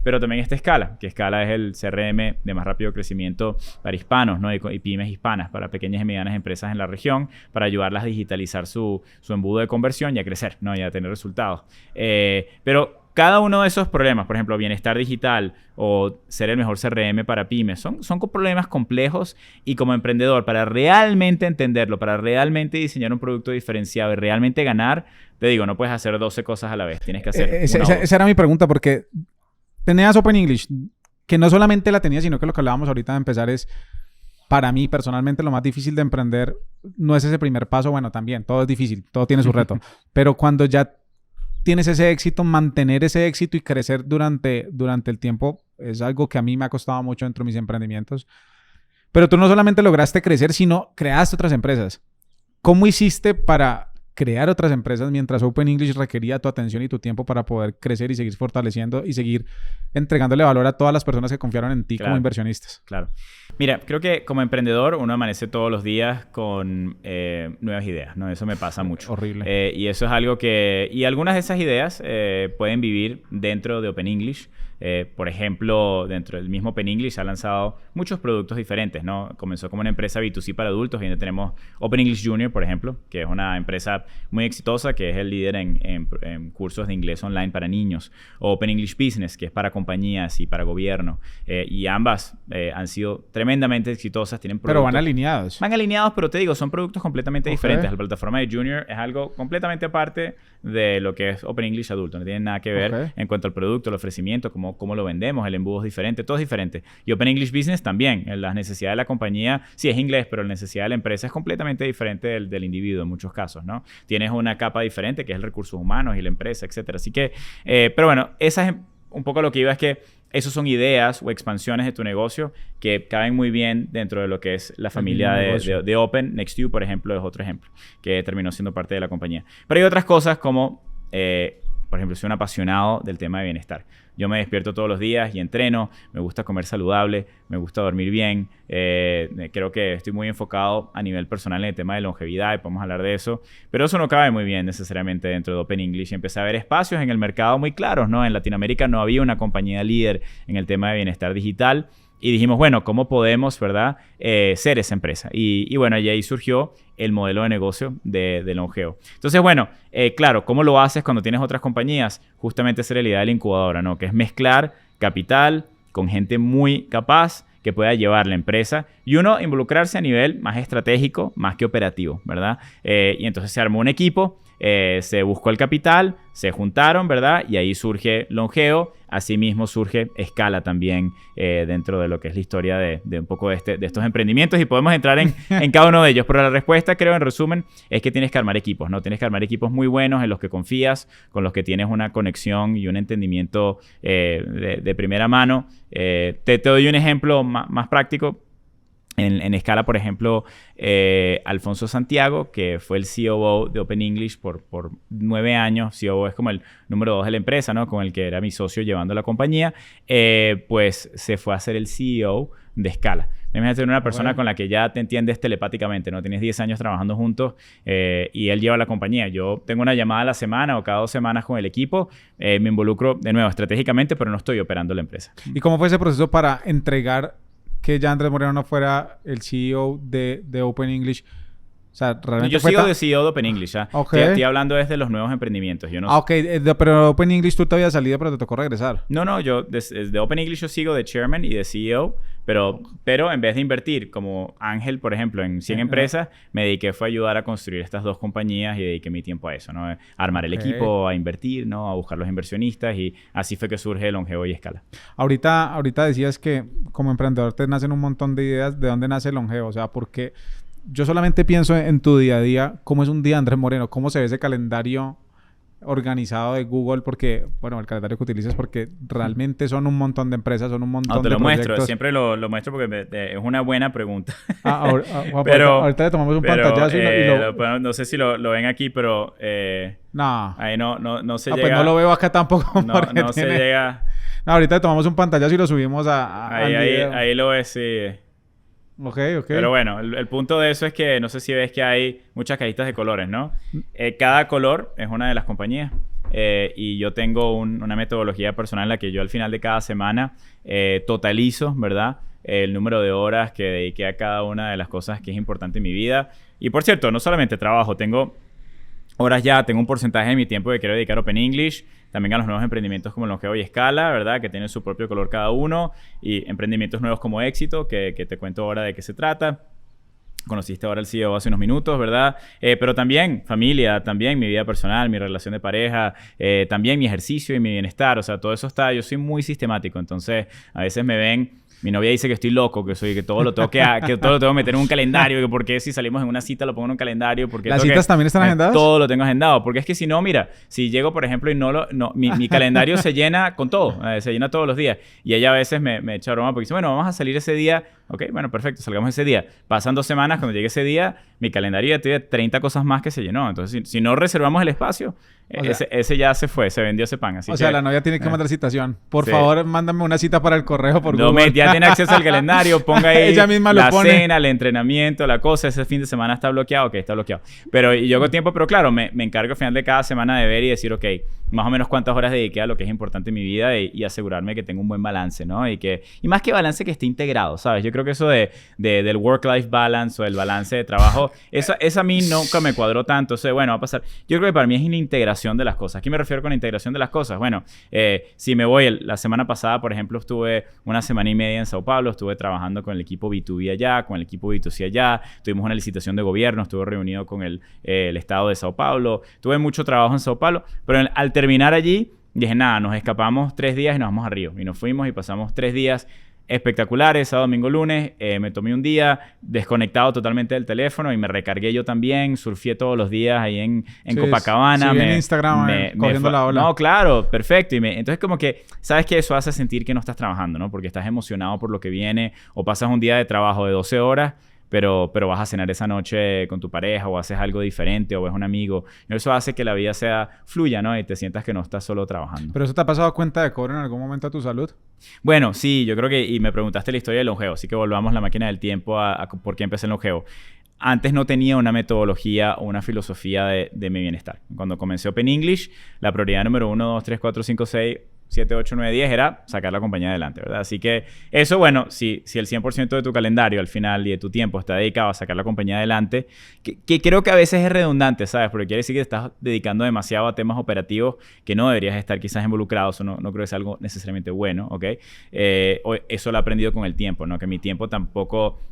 Pero también está Scala, que Scala es el CRM de más rápido crecimiento para hispanos, ¿no? y pymes hispanas, para pequeñas y medianas empresas en la región, para ayudarlas a digitalizar su embudo de conversión y a crecer, ¿no?, y a tener resultados. Pero cada uno de esos problemas, por ejemplo, bienestar digital o ser el mejor CRM para pymes, son problemas complejos y como emprendedor, para realmente entenderlo, para realmente diseñar un producto diferenciado y realmente ganar, te digo, no puedes hacer 12 cosas a la vez, tienes que hacer esa era mi pregunta, porque tenías Open English, que no solamente la tenías, sino que lo que hablábamos ahorita de empezar es, para mí personalmente, lo más difícil de emprender no es ese primer paso, bueno, también, todo es difícil, todo tiene su reto, pero cuando ya tienes ese éxito, mantener ese éxito y crecer durante el tiempo es algo que a mí me ha costado mucho dentro de mis emprendimientos. Pero tú no solamente lograste crecer, sino creaste otras empresas. ¿Cómo hiciste para crear otras empresas mientras Open English requería tu atención y tu tiempo para poder crecer y seguir fortaleciendo y seguir entregándole valor a todas las personas que confiaron en ti como inversionistas? Claro. Mira, creo que como emprendedor uno amanece todos los días con nuevas ideas, ¿no? Eso me pasa mucho. Horrible. Y eso es algo que... Y algunas de esas ideas pueden vivir dentro de Open English. Por ejemplo, dentro del mismo Open English se han lanzado muchos productos diferentes, ¿no? Comenzó como una empresa B2C para adultos y donde tenemos Open English Junior, por ejemplo, que es una empresa muy exitosa, que es el líder en cursos de inglés online para niños. O Open English Business, que es para compañías y para gobierno. Y ambas han sido tremendamente exitosas. Tienen productos, pero van alineados. Van alineados, pero te digo, son productos completamente diferentes. La plataforma de Junior es algo completamente aparte de lo que es Open English adulto. No tiene nada que ver en cuanto al producto, el ofrecimiento, cómo lo vendemos, el embudo es diferente, todo es diferente. Y Open English Business también. Las necesidades de la compañía, sí es inglés, pero la necesidad de la empresa es completamente diferente del individuo en muchos casos, ¿no? Tienes una capa diferente que es el recursos humanos y la empresa, etcétera. Así que, pero bueno, esa es un poco lo que iba, es que esos son ideas o expansiones de tu negocio que caben muy bien dentro de lo que es la familia de Open. Next2, por ejemplo, es otro ejemplo que terminó siendo parte de la compañía. Pero hay otras cosas como, por ejemplo, soy un apasionado del tema de bienestar. Yo me despierto todos los días y entreno, me gusta comer saludable, me gusta dormir bien. Creo que estoy muy enfocado a nivel personal en el tema de longevidad y podemos hablar de eso. Pero eso no cabe muy bien necesariamente dentro de Open English. Empecé a ver espacios en el mercado muy claros, ¿no? En Latinoamérica no había una compañía líder en el tema de bienestar digital. Y dijimos, bueno, ¿cómo podemos, verdad, ser esa empresa? Y bueno, y ahí surgió el modelo de negocio de Longeo. Entonces, bueno, claro, ¿cómo lo haces cuando tienes otras compañías? Justamente esa era la idea de la incubadora, ¿no? Que es mezclar capital con gente muy capaz que pueda llevar la empresa y uno involucrarse a nivel más estratégico, más que operativo, ¿verdad? Y entonces se armó un equipo, se buscó el capital, se juntaron, ¿verdad? Y ahí surge Longeo. Asimismo surge Scala también dentro de lo que es la historia de un poco de estos emprendimientos y podemos entrar en cada uno de ellos. Pero la respuesta, creo, en resumen, es que tienes que armar equipos, ¿no? Tienes que armar equipos muy buenos en los que confías, con los que tienes una conexión y un entendimiento de primera mano. Te doy un ejemplo más práctico. En Scala, por ejemplo, Alfonso Santiago, que fue el COO de Open English por 9 años, COO es como el número 2 de la empresa, ¿no? Con el que era mi socio llevando la compañía, pues se fue a ser el CEO de Scala. Debes tener una persona con la que ya te entiendes telepáticamente, ¿no? Tienes 10 años trabajando juntos y él lleva la compañía. Yo tengo una llamada a la semana o cada 2 semanas con el equipo. Me involucro, de nuevo, estratégicamente, pero no estoy operando la empresa. ¿Y cómo fue ese proceso para entregar que ya Andrés Moreno no fuera el CEO de Open English? O sea, realmente yo sigo de CEO de Open English, ¿ah? Okay. Estoy hablando desde los nuevos emprendimientos. Yo no ok. Pero Open English tú te habías salido, pero te tocó regresar. No, yo desde Open English yo sigo de Chairman y de CEO, pero en vez de invertir como Ángel, por ejemplo, en 100 empresas, me dediqué fue a ayudar a construir estas 2 compañías y dediqué mi tiempo a eso, ¿no? A armar el equipo, a invertir, ¿no? A buscar los inversionistas y así fue que surge Longeo y Scala. Ahorita decías que como emprendedor te nacen un montón de ideas. ¿De dónde nace Longeo? O sea, ¿por qué? yo solamente pienso en tu día a día, cómo es un día, Andrés Moreno, cómo se ve ese calendario organizado de Google, porque, bueno, el calendario que utilizas, porque realmente son un montón de empresas, son un montón te de lo muestro, proyectos. siempre lo muestro porque es una buena pregunta. Pero ahorita le tomamos un pantallazo no sé si lo ven aquí, pero no. ahí no se Pues llega. no lo veo acá tampoco. No se llega. No, ahorita le tomamos un pantallazo y lo subimos Ahí lo ves, sí. Ok. Pero bueno, el punto de eso es que no sé si ves que hay muchas cajitas de colores, ¿no? Cada color es una de las compañías. Y yo tengo una metodología personal en la que yo al final de cada semana totalizo, ¿verdad? El número de horas que dediqué a cada una de las cosas que es importante en mi vida. Y por cierto, no solamente trabajo, tengo un porcentaje de mi tiempo que quiero dedicar a Open English, también a los nuevos emprendimientos como Longeo y Scala, ¿verdad? Que tienen su propio color cada uno, y emprendimientos nuevos como Éxito, que te cuento ahora de qué se trata. Conociste ahora al CEO hace unos minutos, ¿verdad? Pero también familia, también mi vida personal, mi relación de pareja, también mi ejercicio y mi bienestar. O sea, todo eso está... Yo soy muy sistemático, entonces a veces me ven... Mi novia dice que estoy loco, que todo lo tengo que todo lo tengo que meter en un calendario, que porque si salimos en una cita lo pongo en un calendario, porque ¿Las citas también están agendadas? Todo lo tengo agendado, porque es que si no, mira, si llego, por ejemplo, y mi calendario se llena con todo, se llena todos los días, y ella a veces me echa broma porque dice, bueno, vamos a salir ese día, ok, bueno, perfecto, salgamos ese día. Pasan 2 semanas, cuando llegue ese día, mi calendario ya tiene 30 cosas más que se llenó, entonces si no reservamos el espacio, ese ya se fue, se vendió ese pan. Así o sea, la novia tiene que mandar citación. Por favor, mándame una cita para el correo por Google. Ya tiene acceso al calendario, ponga ahí ella misma la lo pone. cena, el entrenamiento, la cosa. Ese fin de semana está bloqueado, ok, está bloqueado. Pero yo hago tiempo, pero claro, me encargo al final de cada semana de ver y decir, ok, más o menos cuántas horas dediqué a lo que es importante en mi vida y asegurarme que tengo un buen balance, ¿no? Y más que balance, que esté integrado, ¿sabes? Yo creo que eso del work-life balance o el balance de trabajo, eso a mí nunca me cuadró tanto. O sea, bueno, va a pasar. Yo creo que para mí es una integración de las cosas. ¿A qué me refiero con la integración de las cosas? Bueno, si me voy, la semana pasada, por ejemplo, estuve 1 semana y media en Sao Paulo, estuve trabajando con el equipo B2B allá, con el equipo B2C allá, tuvimos una licitación de gobierno, estuve reunido con el estado de Sao Paulo, tuve mucho trabajo en Sao Paulo, pero al terminar allí, dije, nada, nos escapamos 3 días y nos vamos a Río. Y nos fuimos y pasamos 3 días espectaculares, sábado, domingo, lunes. Me tomé un día desconectado totalmente del teléfono y me recargué yo también. Surfié todos los días ahí en Copacabana. Sí, en Instagram, cogiendo la ola. No, claro, perfecto. Entonces como que, sabes que eso hace sentir que no estás trabajando, ¿no? Porque estás emocionado por lo que viene, o pasas un día de trabajo de 12 horas, pero vas a cenar esa noche con tu pareja, o haces algo diferente, o ves un amigo. Eso hace que la vida fluya, ¿no? Y te sientas que no estás solo trabajando. ¿Pero eso te ha pasado a cuenta de cobro en algún momento a tu salud? Bueno, sí, yo creo que... Y me preguntaste la historia del Longeo, así que volvamos la máquina del tiempo a por qué empecé en Longeo. Antes no tenía una metodología o una filosofía de mi bienestar. Cuando comencé Open English, la prioridad número 1, 2, 3, 4, 5, 6... 7, 8, 9, 10 era sacar la compañía adelante, ¿verdad? Así que eso, bueno, si el 100% de tu calendario al final y de tu tiempo está dedicado a sacar la compañía adelante, que creo que a veces es redundante, ¿sabes? Porque quiere decir que te estás dedicando demasiado a temas operativos que no deberías estar quizás involucrados, o no creo que sea algo necesariamente bueno, ¿ok? Eso lo he aprendido con el tiempo, ¿no? Que mi tiempo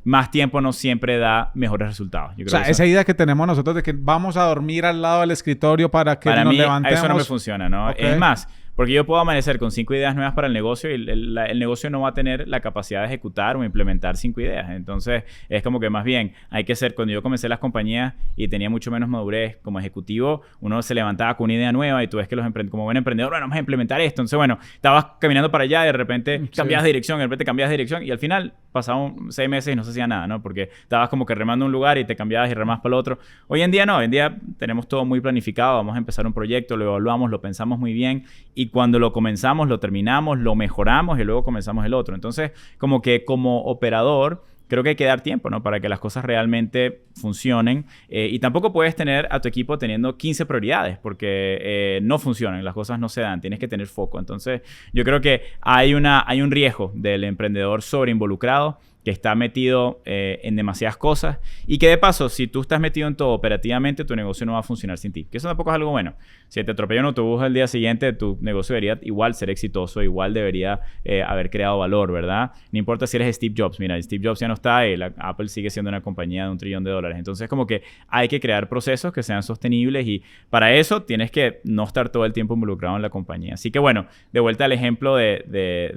más tiempo no siempre da mejores resultados. Yo creo esa idea que tenemos nosotros de que vamos a dormir al lado del escritorio para que nos levantemos. Eso no me funciona, ¿no? Okay. Es más, porque yo puedo amanecer con 5 ideas nuevas para el negocio y el negocio no va a tener la capacidad de ejecutar o implementar 5 ideas. Entonces, es como que más bien hay que ser... Cuando yo comencé las compañías y tenía mucho menos madurez como ejecutivo, uno se levantaba con una idea nueva y tú ves que como buen emprendedor, bueno, vamos a implementar esto. Entonces, bueno, estabas caminando para allá y de repente cambiabas de dirección, y al final pasaban 6 meses y no se hacía nada, ¿no? Porque estabas como que remando un lugar y te cambiabas y remabas para el otro. Hoy en día no, hoy en día tenemos todo muy planificado, vamos a empezar un proyecto, lo evaluamos, lo pensamos muy bien, y cuando lo comenzamos, lo terminamos, lo mejoramos y luego comenzamos el otro. Entonces, como que como operador, creo que hay que dar tiempo, ¿no? Para que las cosas realmente funcionen. Y tampoco puedes tener a tu equipo teniendo 15 prioridades, porque no funcionan, las cosas no se dan, tienes que tener foco. Entonces, yo creo que hay un riesgo del emprendedor sobreinvolucrado, que está metido en demasiadas cosas, y que de paso, si tú estás metido en todo operativamente, tu negocio no va a funcionar sin ti. Que eso tampoco es algo bueno. Si te atropella un autobús el día siguiente, tu negocio debería igual ser exitoso, igual debería haber creado valor, ¿verdad? No importa si eres Steve Jobs. Mira, Steve Jobs ya no está y Apple sigue siendo una compañía de $1 trillón. Entonces, como que hay que crear procesos que sean sostenibles, y para eso tienes que no estar todo el tiempo involucrado en la compañía. Así que bueno, de vuelta al ejemplo de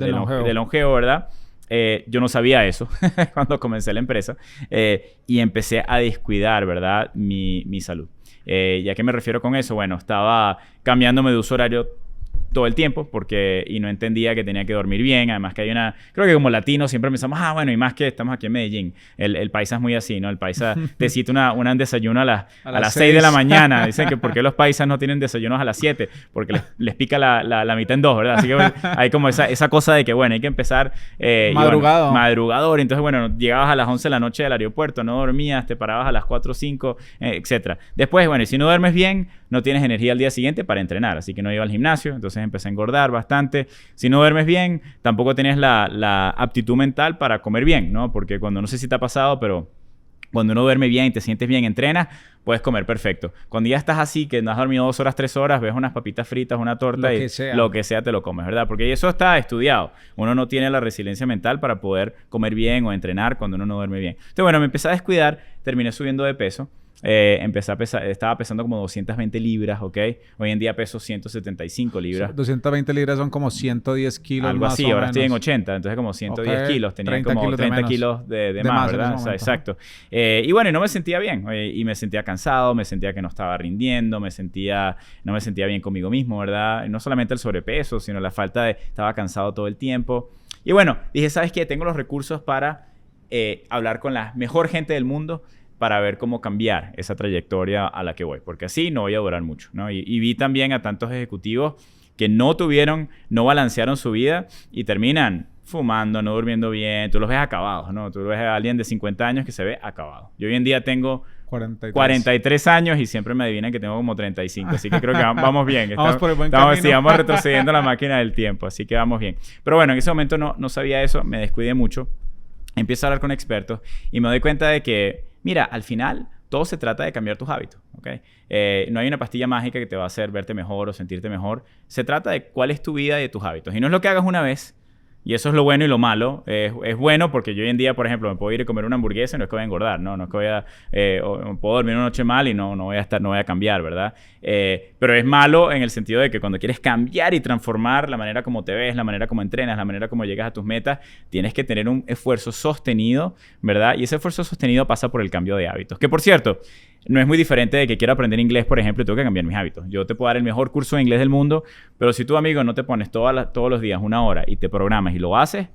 Longeo, ¿verdad? Yo no sabía eso cuando comencé la empresa y empecé a descuidar, ¿verdad? Mi salud. ¿Y a qué me refiero con eso? Bueno, estaba cambiándome de uso horario todo el tiempo y no entendía que tenía que dormir bien. Además que hay creo que como latinos siempre pensamos, bueno, y más que estamos aquí en Medellín. El paisa es muy así, ¿no? El paisa te cita un desayuno a las 6 de la mañana. Dicen que ¿por qué los paisas no tienen desayunos a las 7? Porque les pica la mitad en dos, ¿verdad? Así que hay como esa cosa de que, bueno, hay que empezar... madrugado. Madrugador. Entonces, bueno, llegabas a las 11 de la noche del aeropuerto, no dormías, te parabas a las 4 o 5, etc. Después, bueno, y si no duermes bien, no tienes energía al día siguiente para entrenar. Así que no iba al gimnasio. Entonces empecé a engordar bastante. Si no duermes bien, tampoco tienes la aptitud mental para comer bien, ¿no? Porque no sé si te ha pasado, pero cuando uno duerme bien y te sientes bien, entrenas, puedes comer perfecto. Cuando ya estás así, que no has dormido 2 horas, 3 horas, ves unas papitas fritas, una torta lo que sea te lo comes, ¿verdad? Porque eso está estudiado. Uno no tiene la resiliencia mental para poder comer bien o entrenar cuando uno no duerme bien. Entonces, bueno, me empecé a descuidar, terminé subiendo de peso. Empecé a pesar, estaba pesando como 220 libras, ¿ok? Hoy en día peso 175 libras. 220 libras son como 110 kilos algo más así, o ahora menos. estoy en 80, entonces como 110 kilos. Tenía 30 como kilos 30 kilos de más, ¿verdad? O sea, exacto. Y bueno, y no me sentía bien. Y me sentía cansado, me sentía que no estaba rindiendo, no me sentía bien conmigo mismo, ¿verdad? No solamente el sobrepeso, sino la falta de... Estaba cansado todo el tiempo. Y bueno, dije, ¿sabes qué? Tengo los recursos para hablar con la mejor gente del mundo para ver cómo cambiar esa trayectoria a la que voy, porque así no voy a durar mucho, ¿no? Y vi también a tantos ejecutivos que no balancearon su vida y terminan fumando, no durmiendo bien. Tú los ves acabados, ¿no? Tú ves a alguien de 50 años que se ve acabado. Yo hoy en día tengo 43 años y siempre me adivinan que tengo como 35. Así que creo que vamos bien. Vamos por el buen camino. Sí, vamos retrocediendo la máquina del tiempo. Así que vamos bien. Pero bueno, en ese momento no sabía eso. Me descuidé mucho. Empiezo a hablar con expertos y me doy cuenta de que, mira, al final todo se trata de cambiar tus hábitos, ¿ok? No hay una pastilla mágica que te va a hacer verte mejor o sentirte mejor. Se trata de cuál es tu vida y de tus hábitos. Y no es lo que hagas una vez. Y eso es lo bueno y lo malo. Es bueno porque yo hoy en día, por ejemplo, me puedo ir a comer una hamburguesa y no es que voy a engordar, ¿no? No es que voy a... puedo dormir una noche mal y no voy a cambiar, ¿verdad? Pero es malo en el sentido de que cuando quieres cambiar y transformar la manera como te ves, la manera como entrenas, la manera como llegas a tus metas, tienes que tener un esfuerzo sostenido, ¿verdad? Y ese esfuerzo sostenido pasa por el cambio de hábitos. Que, por cierto, no es muy diferente de que quiero aprender inglés, por ejemplo, y tengo que cambiar mis hábitos. Yo te puedo dar el mejor curso de inglés del mundo, pero si tú, amigo, no te pones todos los días 1 hora y te programas y lo haces,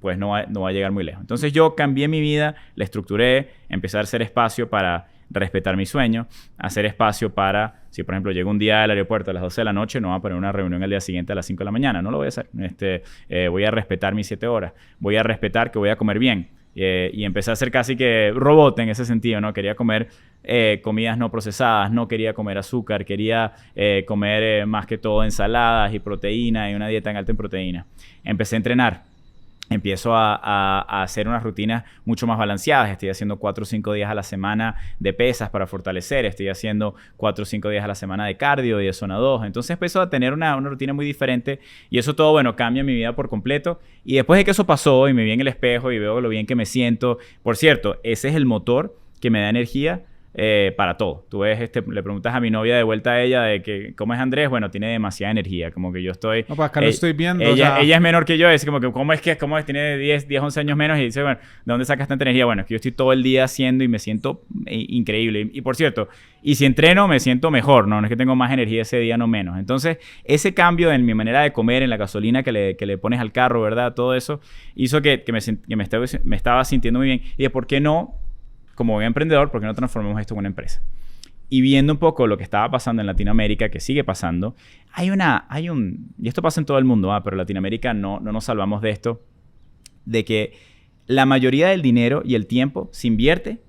pues no va a llegar muy lejos. Entonces yo cambié mi vida, la estructuré, empecé a hacer espacio para respetar mi sueño, hacer espacio para, si por ejemplo llego un día al aeropuerto a las 12 de la noche, no voy a poner una reunión al día siguiente a las 5 de la mañana, no lo voy a hacer. Voy a respetar mis 7 horas, voy a respetar que voy a comer bien. Y empecé a ser casi que robot en ese sentido, ¿no? Quería comer comidas no procesadas, no quería comer azúcar, quería comer más que todo ensaladas y proteína y una dieta en alta en proteína. Empecé a entrenar. Empiezo a hacer unas rutinas mucho más balanceadas. Estoy haciendo 4 o 5 días a la semana de pesas para fortalecer. Estoy haciendo 4 o 5 días a la semana de cardio y de zona 2. Entonces empiezo a tener una rutina muy diferente y eso todo, bueno, cambia mi vida por completo. Y después de que eso pasó y me vi en el espejo y veo lo bien que me siento. Por cierto, ese es el motor que me da energía para todo. Tú ves, le preguntas a mi novia de vuelta a ella de que ¿cómo es Andrés? Bueno, tiene demasiada energía, como que yo estoy... No, pues acá lo estoy viendo. Ella es menor que yo, es como que ¿cómo es? Tiene 10, 11 años menos y dice, bueno, ¿de dónde sacas tanta energía? Bueno, es que yo estoy todo el día haciendo y me siento increíble. Y por cierto, y si entreno me siento mejor, ¿no? No es que tengo más energía ese día, no menos. Entonces, ese cambio en mi manera de comer, en la gasolina que le pones al carro, ¿verdad? Todo eso hizo que me estaba sintiendo muy bien. Y de por qué no, como buen emprendedor, ¿por qué no transformamos esto en una empresa? Y viendo un poco lo que estaba pasando en Latinoamérica, que sigue pasando, y esto pasa en todo el mundo, pero en Latinoamérica no nos salvamos de esto, de que la mayoría del dinero y el tiempo se invierte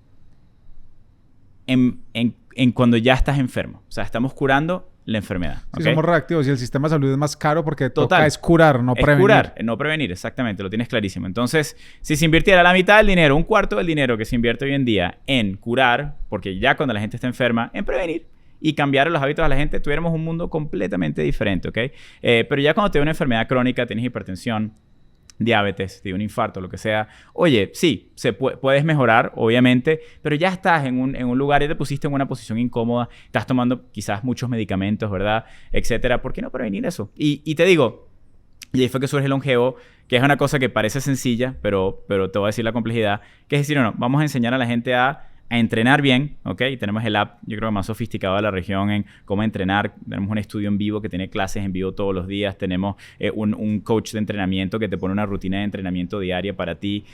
en cuando ya estás enfermo. O sea, estamos curando la enfermedad. Sí, ¿okay? Somos reactivos y el sistema de salud es más caro porque Total. toca es curar, no prevenir. Es curar, no prevenir, exactamente, lo tienes clarísimo. Entonces, si se invirtiera la mitad del dinero, 1/4 del dinero que se invierte hoy en día en curar, porque ya cuando la gente está enferma, en prevenir y cambiar los hábitos de la gente, tuviéramos un mundo completamente diferente, ¿ok? Pero ya cuando te da una enfermedad crónica, tienes hipertensión, diabetes, de un infarto, lo que sea, oye, sí, puedes mejorar, obviamente, pero ya estás en un lugar y te pusiste en una posición incómoda, estás tomando quizás muchos medicamentos, ¿verdad? Etcétera. ¿Por qué no prevenir eso? Y te digo, Y ahí fue que surge Longevo, que es una cosa que parece sencilla, pero te voy a decir la complejidad, que es decir, no, vamos a enseñar a la gente a entrenar bien, ¿ok? Y tenemos el app, yo creo que más sofisticado de la región en cómo entrenar. Tenemos un estudio en vivo que tiene clases en vivo todos los días. Tenemos un coach de entrenamiento que te pone una rutina de entrenamiento diaria para ti.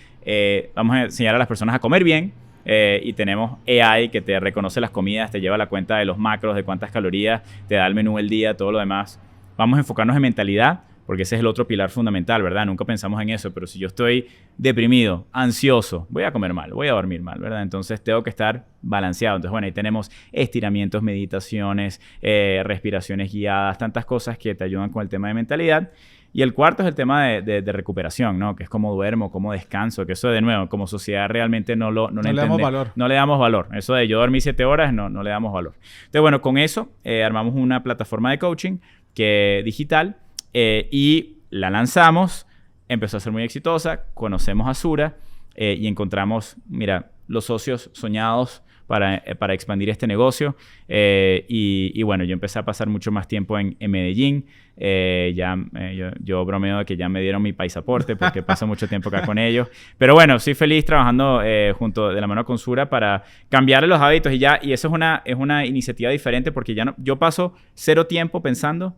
Vamos a enseñar a las personas a comer bien. Y tenemos AI que te reconoce las comidas, te lleva la cuenta de los macros, de cuántas calorías, te da el menú del día, todo lo demás. Vamos a enfocarnos en mentalidad, porque ese es el otro pilar fundamental, ¿verdad? Nunca pensamos en eso, pero si yo estoy deprimido, ansioso, voy a comer mal, voy a dormir mal, ¿verdad? Entonces tengo que estar balanceado. Entonces, bueno, ahí tenemos estiramientos, meditaciones, respiraciones guiadas, tantas cosas que te ayudan con el tema de mentalidad. Y el cuarto es el tema de recuperación, ¿no? Que es cómo duermo, cómo descanso, que eso de nuevo, como sociedad realmente no le damos valor. No le damos valor. Eso de yo dormí 7 horas, no le damos valor. Entonces, bueno, con eso armamos una plataforma de coaching digital, y la lanzamos, empezó a ser muy exitosa, conocemos a Sura y encontramos, mira, los socios soñados para expandir este negocio. Y bueno, yo empecé a pasar mucho más tiempo en Medellín. Yo bromeo de que ya me dieron mi pasaporte porque paso mucho tiempo acá con ellos. Pero bueno, estoy feliz trabajando junto de la mano con Sura para cambiarle los hábitos. Y eso es una iniciativa diferente porque yo paso 0 tiempo pensando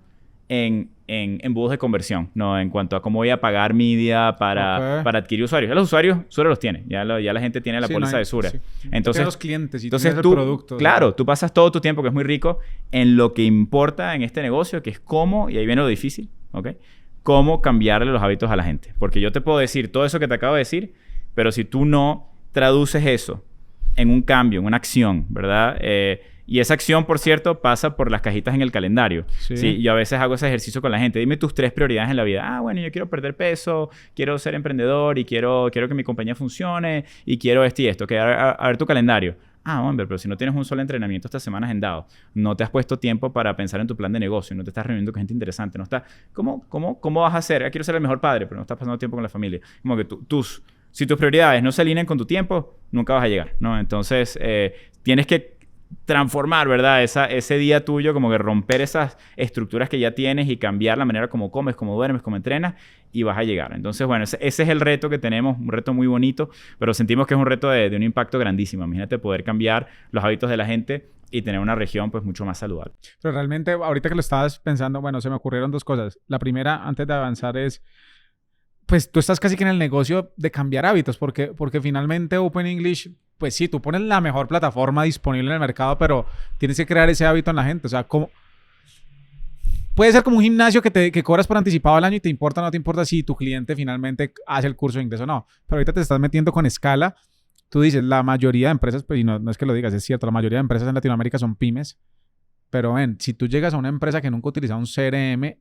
en embudos de conversión, ¿no? En cuanto a cómo voy a pagar media para adquirir usuarios. Ya los usuarios, Sura los tiene. Ya la gente tiene la póliza de Sura. Sí. Entonces, los clientes y entonces el tú, producto. claro, tú pasas todo tu tiempo, que es muy rico, en lo que importa en este negocio, que es cómo, y ahí viene lo difícil, ¿ok? Cómo cambiarle los hábitos a la gente. Porque yo te puedo decir todo eso que te acabo de decir, pero si tú no traduces eso en un cambio, en una acción, ¿verdad? Y esa acción, por cierto, pasa por las cajitas en el calendario. Sí. Yo a veces hago ese ejercicio con la gente. Dime tus 3 prioridades en la vida. Ah, bueno, yo quiero perder peso, quiero ser emprendedor y quiero que mi compañía funcione y quiero esto y esto. Okay, a ver tu calendario. Ah, hombre, pero si no tienes un solo entrenamiento esta semana agendado, no te has puesto tiempo para pensar en tu plan de negocio, no te estás reuniendo con gente interesante, no estás... ¿Cómo vas a hacer? Quiero ser el mejor padre, pero no estás pasando tiempo con la familia. Como que si tus prioridades no se alinean con tu tiempo, nunca vas a llegar, ¿no? Entonces, tienes que transformar, ¿verdad? Ese día tuyo, como que romper esas estructuras que ya tienes y cambiar la manera como comes, como duermes, como entrenas, y vas a llegar. Entonces, bueno, ese es el reto que tenemos, un reto muy bonito, pero sentimos que es un reto de un impacto grandísimo. Imagínate poder cambiar los hábitos de la gente y tener una región pues mucho más saludable. Pero realmente, ahorita que lo estabas pensando, bueno, se me ocurrieron 2 cosas. La primera, antes de avanzar, es pues tú estás casi que en el negocio de cambiar hábitos, porque finalmente Open English, pues sí, tú pones la mejor plataforma disponible en el mercado, pero tienes que crear ese hábito en la gente. O sea, puede ser como un gimnasio que cobras por anticipado al año y te importa o no te importa si tu cliente finalmente hace el curso de inglés o no. Pero ahorita te estás metiendo con escala. Tú dices, la mayoría de empresas, pues y no es que lo digas, es cierto, la mayoría de empresas en Latinoamérica son pymes. Pero ven, si tú llegas a una empresa que nunca utiliza un CRM,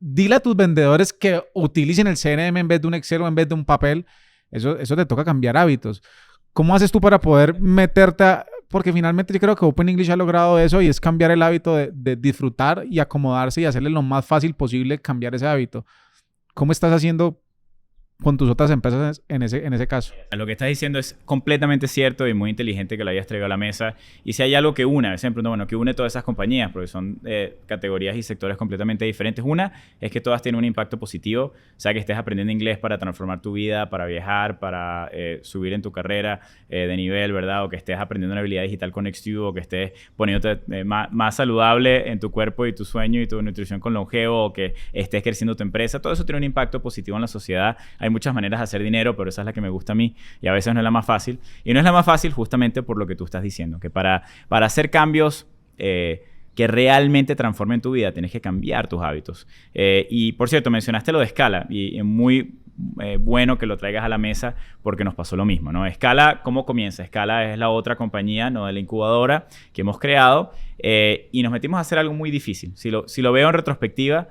dile a tus vendedores que utilicen el CRM en vez de un Excel o en vez de un papel. Eso te toca cambiar hábitos. ¿Cómo haces tú para poder meterte porque finalmente yo creo que Open English ha logrado eso y es cambiar el hábito de disfrutar y acomodarse y hacerle lo más fácil posible cambiar ese hábito? ¿Cómo estás haciendo con tus otras empresas en ese caso? Lo que estás diciendo es completamente cierto y muy inteligente que lo hayas traído a la mesa. Y si hay algo que une, a veces me pregunto, bueno, que une todas esas compañías, porque son categorías y sectores completamente diferentes. Una es que todas tienen un impacto positivo, o sea, que estés aprendiendo inglés para transformar tu vida, para viajar, para subir en tu carrera de nivel, ¿verdad? O que estés aprendiendo una habilidad digital con Next2, o que estés poniéndote más saludable en tu cuerpo y tu sueño y tu nutrición con Longevo, o que estés creciendo tu empresa. Todo eso tiene un impacto positivo en la sociedad. Hay muchas maneras de hacer dinero, pero esa es la que me gusta a mí y a veces no es la más fácil. Y no es la más fácil justamente por lo que tú estás diciendo, que para hacer cambios que realmente transformen tu vida, tienes que cambiar tus hábitos. Y por cierto, mencionaste lo de Scala y es muy bueno que lo traigas a la mesa porque nos pasó lo mismo, ¿no? Scala, ¿cómo comienza? Scala es la otra compañía, ¿no?, de la incubadora que hemos creado y nos metimos a hacer algo muy difícil. Si lo veo en retrospectiva,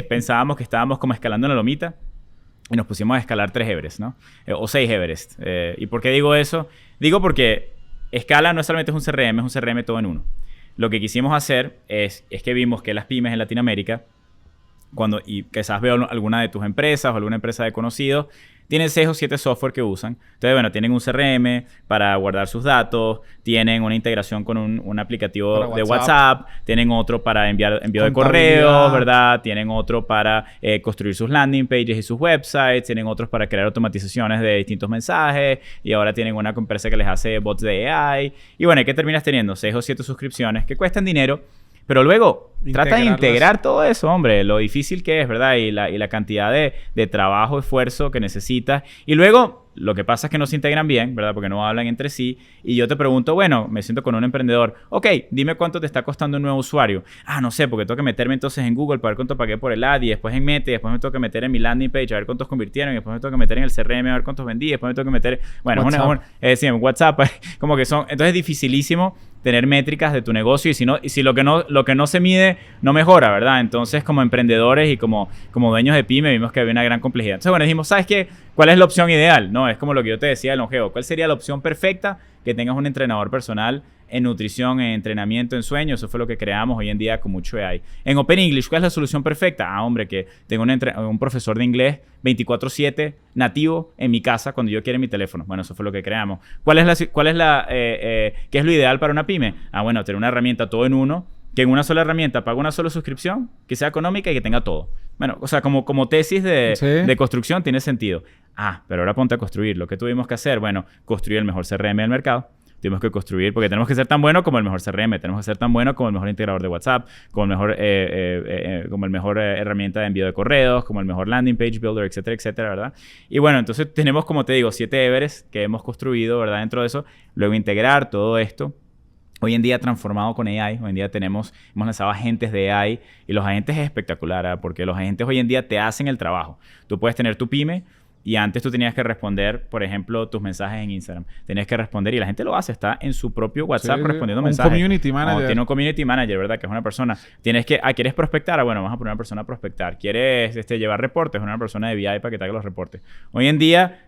pensábamos que estábamos como escalando una lomita y nos pusimos a escalar 3 Everest, ¿no? O 6 Everest. ¿Y por qué digo eso? Digo porque Scala no solamente es un CRM todo en uno. Lo que quisimos hacer es que vimos que las pymes en Latinoamérica, y quizás veo alguna de tus empresas o alguna empresa de conocidos, Tienen 6 o 7 software que usan. Entonces, bueno, tienen un CRM para guardar sus datos, tienen una integración con un aplicativo de WhatsApp, tienen otro para envío de correos, ¿verdad? Tienen otro para construir sus landing pages y sus websites, tienen otros para crear automatizaciones de distintos mensajes y ahora tienen una empresa que les hace bots de AI. Y bueno, ¿qué terminas teniendo? 6 o 7 suscripciones que cuestan dinero, pero luego trata de integrar todo eso, hombre. Lo difícil que es, ¿verdad? Y la cantidad de trabajo, esfuerzo que necesitas. Y luego, lo que pasa es que no se integran bien, ¿verdad? Porque no hablan entre sí. Y yo te pregunto, bueno, me siento con un emprendedor. Ok, dime cuánto te está costando un nuevo usuario. Ah, no sé, porque tengo que meterme entonces en Google para ver cuánto pagué por el ad. Y después en Meta. Y después me tengo que meter en mi landing page a ver cuántos convirtieron. Y después me tengo que meter en el CRM a ver cuántos vendí. Y después me tengo que meter... Bueno, sí, en WhatsApp. Como que son... Entonces es dificilísimo tener métricas de tu negocio. Y si lo que no se mide no mejora, ¿verdad? Entonces, como emprendedores y como dueños de pyme, vimos que había una gran complejidad. Entonces, bueno, dijimos, ¿sabes qué? ¿Cuál es la opción ideal? No, es como lo que yo te decía de Longeo. ¿Cuál sería la opción perfecta? Que tengas un entrenador personal en nutrición, en entrenamiento, en sueño. Eso fue lo que creamos hoy en día con mucho AI. En Open English, ¿cuál es la solución perfecta? Ah, hombre, que tengo un profesor de inglés 24/7 nativo en mi casa cuando yo quiera en mi teléfono. Bueno, eso fue lo que creamos. ¿Qué es lo ideal para una pyme? Ah, bueno, tener una herramienta todo en uno, que en una sola herramienta pague una sola suscripción, que sea económica y que tenga todo. Bueno, o sea, como tesis de construcción tiene sentido. Ah, pero ahora ponte a construir. Lo que tuvimos que hacer, bueno, construir el mejor CRM del mercado. Tuvimos que construir, porque tenemos que ser tan buenos como el mejor CRM, tenemos que ser tan buenos como el mejor integrador de WhatsApp, como el mejor herramienta de envío de correos, como el mejor landing page builder, etcétera, etcétera, ¿verdad? Y bueno, entonces tenemos, como te digo, 7 Everest que hemos construido, ¿verdad? Dentro de eso, luego integrar todo esto. Hoy en día transformado con AI, hoy en día hemos lanzado agentes de AI y los agentes es espectacular, ¿eh? Porque los agentes hoy en día te hacen el trabajo. Tú puedes tener tu pyme y antes tú tenías que responder, por ejemplo, tus mensajes en Instagram. Tenías que responder y la gente lo hace, está en su propio WhatsApp respondiendo mensajes. Un community manager. Tiene un community manager, ¿verdad? Que es una persona. ¿Quieres prospectar? Bueno, vamos a poner una persona a prospectar. ¿Quieres llevar reportes? Una persona de BI para que te haga los reportes. Hoy en día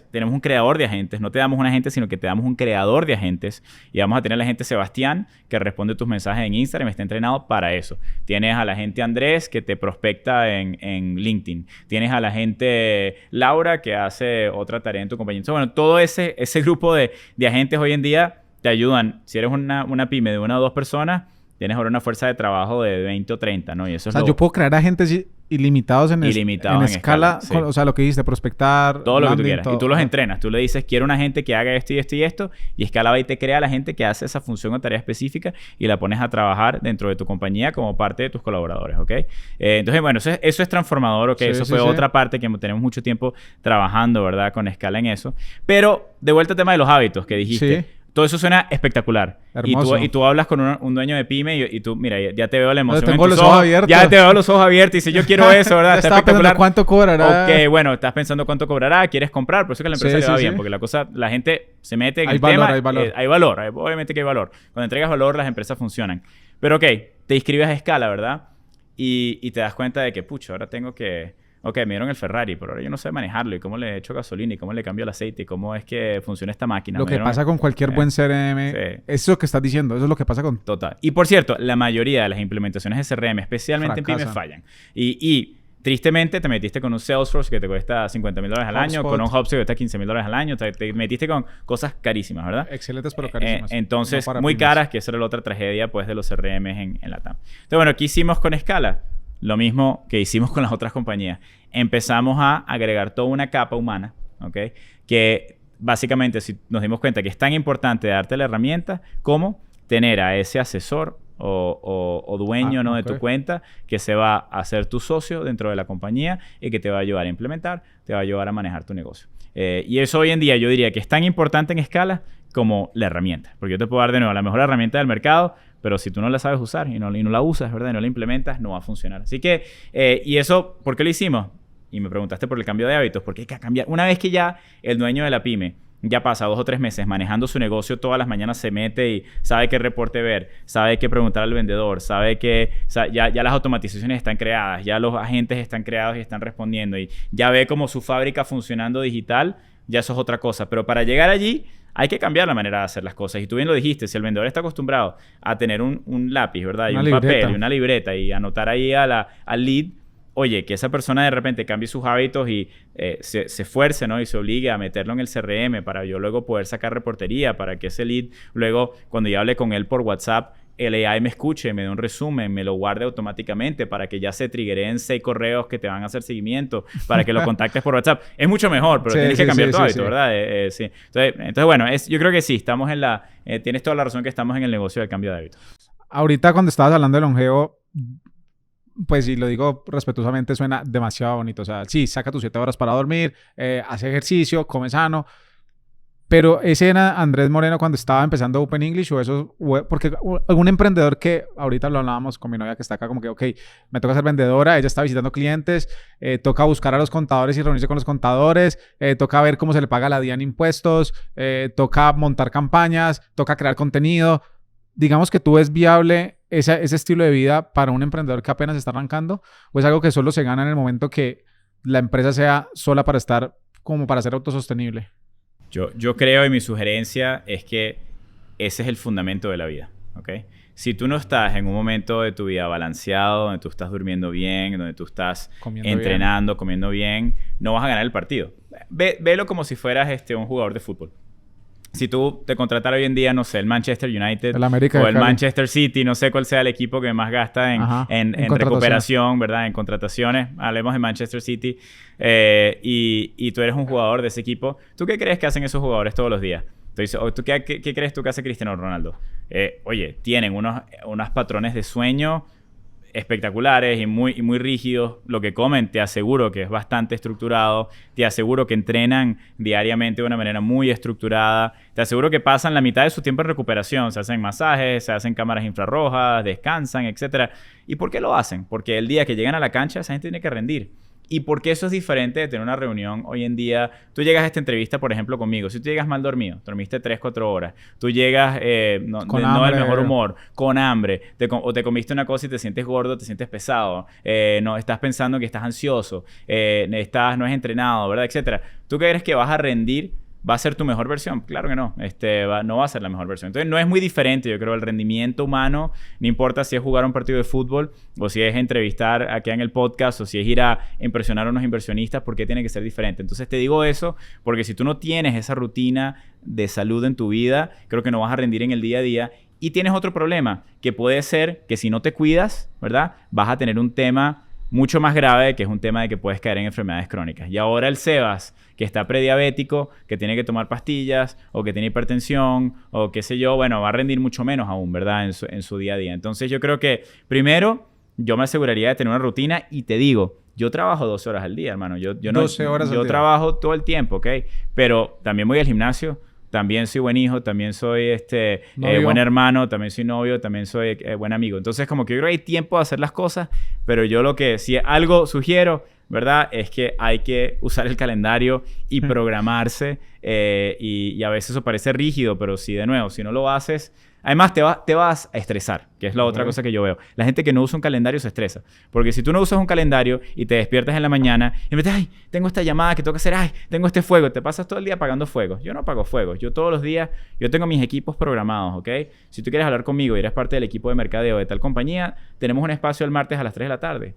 tenemos un creador de agentes, no te damos un agente, sino que te damos un creador de agentes y vamos a tener al agente Sebastián que responde tus mensajes en Instagram, está entrenado para eso. Tienes al agente Andrés que te prospecta en LinkedIn. Tienes a la agente Laura que hace otra tarea en tu compañía. Entonces, bueno, todo ese grupo de agentes hoy en día te ayudan. Si eres una pyme de 1 o 2 personas, tienes ahora una fuerza de trabajo de 20 o 30, ¿no? Y eso yo puedo crear agentes ilimitados en escala, sí. O sea, lo que dijiste, prospectar, todo lo que tú quieras. Y tú los entrenas. Tú le dices, quiero una gente que haga esto y esto y esto. Y Scala va y te crea la gente que hace esa función o tarea específica y la pones a trabajar dentro de tu compañía como parte de tus colaboradores, ¿ok? Entonces, bueno, eso es transformador, ¿ok? Eso fue otra parte que tenemos mucho tiempo trabajando, ¿verdad? Con Scala en eso. Pero, de vuelta al tema de los hábitos que dijiste. Sí. Todo eso suena espectacular. Hermoso. Y tú hablas con un dueño de pyme y tú, mira, ya te veo la emoción. Tengo los ojos abiertos. Ya te veo los ojos abiertos y dices, yo quiero eso, ¿verdad? Está espectacular. ¿Cuánto cobrará? Ok, bueno, estás pensando cuánto cobrará, quieres comprar, por eso que la empresa le va bien, porque la gente se mete en el tema. Hay valor. Obviamente que hay valor. Cuando entregas valor, las empresas funcionan. Pero ok, te inscribes a Scala, ¿verdad? Y te das cuenta de que, pucha, ahora tengo que... Ok, me dieron el Ferrari, pero ahora yo no sé manejarlo y cómo le echo gasolina y cómo le cambio el aceite y cómo es que funciona esta máquina. Lo que pasa con cualquier buen CRM, es lo que estás diciendo, eso es lo que pasa con... Total. Y por cierto, la mayoría de las implementaciones de CRM, especialmente en pymes, fallan. Y tristemente te metiste con un Salesforce que te cuesta $50,000 al año, con un HubSpot que te cuesta $15,000 al año, te metiste con cosas carísimas, ¿verdad? Excelentes pero carísimas. Entonces, muy pymes. Caras, que esa era la otra tragedia pues de los CRM en la TAM. Entonces, bueno, ¿qué hicimos con Scala? Lo mismo que hicimos con las otras compañías. Empezamos a agregar toda una capa humana, ¿ok? Que básicamente si nos dimos cuenta que es tan importante darte la herramienta como tener a ese asesor o dueño ¿no? de tu cuenta que se va a hacer tu socio dentro de la compañía y que te va a ayudar a implementar, te va a ayudar a manejar tu negocio. Y eso hoy en día yo diría que es tan importante en Scala como la herramienta. Porque yo te puedo dar de nuevo la mejor herramienta del mercado, pero si tú no la sabes usar y no la usas, ¿verdad? Y no la implementas, no va a funcionar. Así que, y eso, ¿por qué lo hicimos? Y me preguntaste por el cambio de hábitos. Porque hay que cambiar. Una vez que ya el dueño de la pyme ya pasa 2 o 3 meses manejando su negocio, todas las mañanas se mete y sabe qué reporte ver, sabe qué preguntar al vendedor, sabe que ya las automatizaciones están creadas, ya los agentes están creados y están respondiendo y ya ve como su fábrica funcionando digital, ya eso es otra cosa. Pero para llegar allí hay que cambiar la manera de hacer las cosas. Y tú bien lo dijiste, si el vendedor está acostumbrado a tener un lápiz, ¿verdad? Y un papel y una libreta y anotar ahí al lead, oye, que esa persona de repente cambie sus hábitos y se esfuerce, ¿no? Y se obligue a meterlo en el CRM para yo luego poder sacar reportería, para que ese lead, luego, cuando yo hable con él por WhatsApp, el AI me escuche, me dé un resumen, me lo guarde automáticamente para que ya se triggeren 6 correos que te van a hacer seguimiento, para que lo contactes por WhatsApp. Es mucho mejor, pero tienes que cambiar tu hábito, ¿verdad? Sí. Entonces, bueno, yo creo que sí, estamos en tienes toda la razón que estamos en el negocio del cambio de hábito. Ahorita cuando estabas hablando de longeo, pues si lo digo respetuosamente, suena demasiado bonito. O sea, sí, saca tus 7 horas para dormir, hace ejercicio, come sano. Pero ese era Andrés Moreno cuando estaba empezando Open English porque algún emprendedor que ahorita lo hablábamos con mi novia que está acá como que, ok, me toca ser vendedora, ella está visitando clientes, toca buscar a los contadores y reunirse con los contadores, toca ver cómo se le paga la DIAN impuestos, toca montar campañas, toca crear contenido. Digamos que tú ves viable ese estilo de vida para un emprendedor que apenas está arrancando, o es algo que solo se gana en el momento que la empresa sea sola para estar como para ser autosostenible. Yo creo y mi sugerencia es que ese es el fundamento de la vida, ¿ok? Si tú no estás en un momento de tu vida balanceado, donde tú estás durmiendo bien, donde tú estás entrenando, comiendo bien, no vas a ganar el partido. Velo como si fueras un jugador de fútbol. Si tú te contratara hoy en día, no sé, el Manchester United o el Manchester City, no sé cuál sea el equipo que más gasta en recuperación, ¿verdad? En contrataciones. Hablemos de Manchester City. Y tú eres un jugador de ese equipo. ¿Tú qué crees que hacen esos jugadores todos los días? Entonces, ¿qué crees tú que hace Cristiano Ronaldo? Oye, tienen unos patrones de sueño espectaculares y muy rígidos. Lo que comen, te aseguro que es bastante estructurado. Te aseguro que entrenan diariamente de una manera muy estructurada. Te aseguro que pasan la mitad de su tiempo en recuperación. Se hacen masajes, se hacen cámaras infrarrojas, descansan, etc. ¿Y por qué lo hacen? Porque el día que llegan a la cancha, esa gente tiene que rendir. ¿Y por qué eso es diferente de tener una reunión hoy en día? Tú llegas a esta entrevista, por ejemplo, conmigo. Si tú llegas mal dormido, dormiste 3-4 horas, tú llegas no del mejor humor, con hambre, o te comiste una cosa y te sientes gordo, te sientes pesado, no estás pensando que estás ansioso, no has entrenado, ¿verdad? Etcétera. ¿Tú crees que vas a rendir? ¿Va a ser tu mejor versión? Claro que no. No va a ser la mejor versión. Entonces, no es muy diferente, yo creo, el rendimiento humano. No importa si es jugar un partido de fútbol o si es entrevistar aquí en el podcast o si es ir a impresionar a unos inversionistas. ¿Por qué tiene que ser diferente? Entonces, te digo eso porque si tú no tienes esa rutina de salud en tu vida, creo que no vas a rendir en el día a día. Y tienes otro problema, que puede ser que si no te cuidas, ¿verdad? Vas a tener un tema mucho más grave, que es un tema de que puedes caer en enfermedades crónicas. Y ahora el Sebas, que está prediabético, que tiene que tomar pastillas, o que tiene hipertensión, o qué sé yo, bueno, va a rendir mucho menos aún, ¿verdad? En su día a día. Entonces yo creo que, primero, yo me aseguraría de tener una rutina y te digo, yo trabajo 12 horas al día, hermano. Yo 12 horas al día. Yo trabajo todo el tiempo, ¿ok? Pero también voy al gimnasio. También soy buen hijo, también soy buen hermano, también soy novio, también soy buen amigo. Entonces, como que yo creo que hay tiempo de hacer las cosas, pero yo si algo sugiero, ¿verdad? Es que hay que usar el calendario y programarse. Y a veces eso parece rígido, pero si no lo haces... Además, te vas a estresar, que es la otra cosa que yo veo. La gente que no usa un calendario se estresa. Porque si tú no usas un calendario y te despiertas en la mañana y me dices, ay, tengo esta llamada que tengo que hacer, ay, tengo este fuego. Te pasas todo el día apagando fuegos. Yo no apago fuegos. Yo todos los días, yo tengo mis equipos programados, ¿ok? Si tú quieres hablar conmigo y eres parte del equipo de mercadeo de tal compañía, tenemos un espacio el martes a las 3 de la tarde.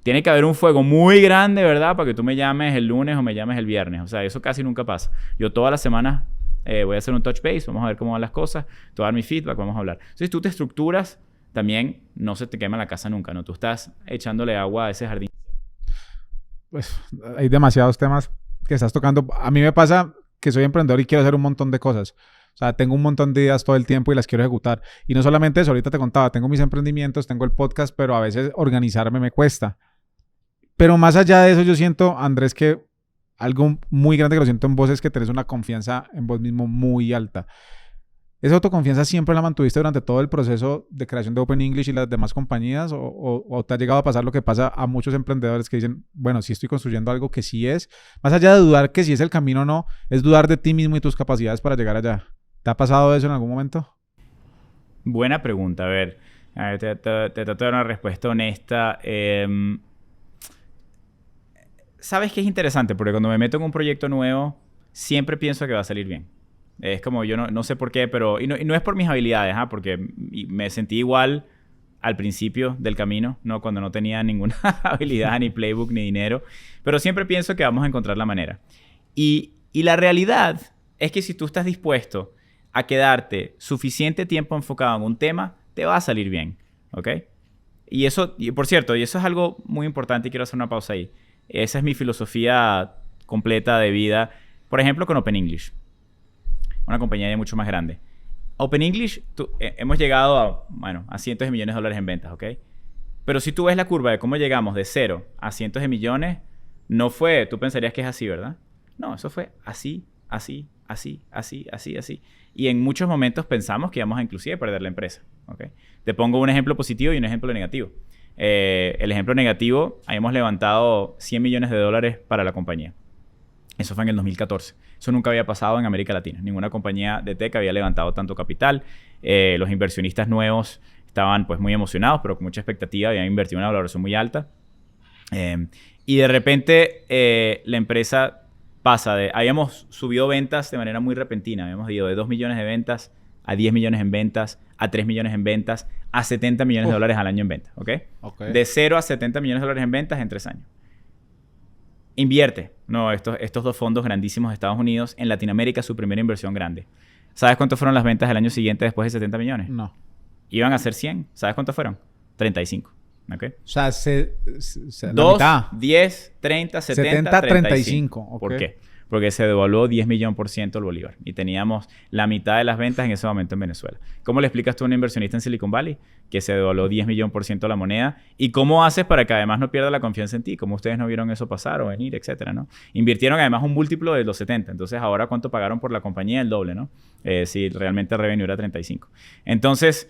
Tiene que haber un fuego muy grande, ¿verdad? Para que tú me llames el lunes o me llames el viernes. O sea, eso casi nunca pasa. Yo todas las semanas... voy a hacer un touch base, vamos a ver cómo van las cosas, te voy a dar mi feedback, vamos a hablar. Entonces, tú te estructuras, también no se te quema la casa nunca, ¿no? Tú estás echándole agua a ese jardín. Pues hay demasiados temas que estás tocando. A mí me pasa que soy emprendedor y quiero hacer un montón de cosas. O sea, tengo un montón de ideas todo el tiempo y las quiero ejecutar. Y no solamente eso, ahorita te contaba, tengo mis emprendimientos, tengo el podcast, pero a veces organizarme me cuesta. Pero más allá de eso, yo siento, Andrés, que algo muy grande que lo siento en vos es que tenés una confianza en vos mismo muy alta. ¿Esa autoconfianza siempre la mantuviste durante todo el proceso de creación de Open English y las demás compañías? ¿O te ha llegado a pasar lo que pasa a muchos emprendedores que dicen, bueno, sí estoy construyendo algo que sí es? Más allá de dudar que si es el camino o no, es dudar de ti mismo y tus capacidades para llegar allá. ¿Te ha pasado eso en algún momento? Buena pregunta. A ver, te trato de dar una respuesta honesta. ¿Sabes qué es interesante? Porque cuando me meto en un proyecto nuevo, siempre pienso que va a salir bien. Es como, yo no sé por qué, pero... Y no es por mis habilidades, porque me sentí igual al principio del camino, ¿no? Cuando no tenía ninguna habilidad, ni playbook, ni dinero. Pero siempre pienso que vamos a encontrar la manera. Y la realidad es que si tú estás dispuesto a quedarte suficiente tiempo enfocado en un tema, te va a salir bien, ¿ok? Y eso, y por cierto, y eso es algo muy importante y quiero hacer una pausa ahí. Esa es mi filosofía completa de vida. Por ejemplo, con Open English. Una compañía ya mucho más grande. Open English, hemos llegado a cientos de millones de dólares en ventas, ¿ok? Pero si tú ves la curva de cómo llegamos de 0 a cientos de millones, no fue, tú pensarías que es así, ¿verdad? No, eso fue así, así, así, así, así, así. Y en muchos momentos pensamos que íbamos a inclusive perder la empresa, ¿ok? Te pongo un ejemplo positivo y un ejemplo negativo. El ejemplo negativo, habíamos levantado $100 millones para la compañía. Eso fue en el 2014. Eso nunca había pasado en América Latina. Ninguna compañía de tech había levantado tanto capital. Los inversionistas nuevos estaban pues muy emocionados, pero con mucha expectativa. Habían invertido una valoración muy alta. Y de repente la empresa pasa de... Habíamos subido ventas de manera muy repentina. Habíamos ido de 2 millones de ventas a 10 millones en ventas, a 3 millones en ventas, a 70 millones de dólares al año en ventas. ¿Ok? De 0 a 70 millones de dólares en ventas en 3 años. Invierte, no, estos dos fondos grandísimos de Estados Unidos en Latinoamérica, su primera inversión grande. ¿Sabes cuánto fueron las ventas del año siguiente después de 70 millones? No. Iban a ser 100. ¿Sabes cuánto fueron? 35. ¿Ok? O sea, 2, la mitad. 10, 30, 70, 35. Okay. ¿Por qué? Porque se devaluó 10 millones % el bolívar. Y teníamos la mitad de las ventas en ese momento en Venezuela. ¿Cómo le explicas tú a un inversionista en Silicon Valley que se devaluó 10 millones % la moneda? ¿Y cómo haces para que además no pierda la confianza en ti? ¿Cómo ustedes no vieron eso pasar o venir, etcétera, ¿no? Invirtieron además un múltiplo de los 70. Entonces, ahora ¿cuánto pagaron por la compañía? El doble, ¿no? Si realmente el revenue era 35. Entonces...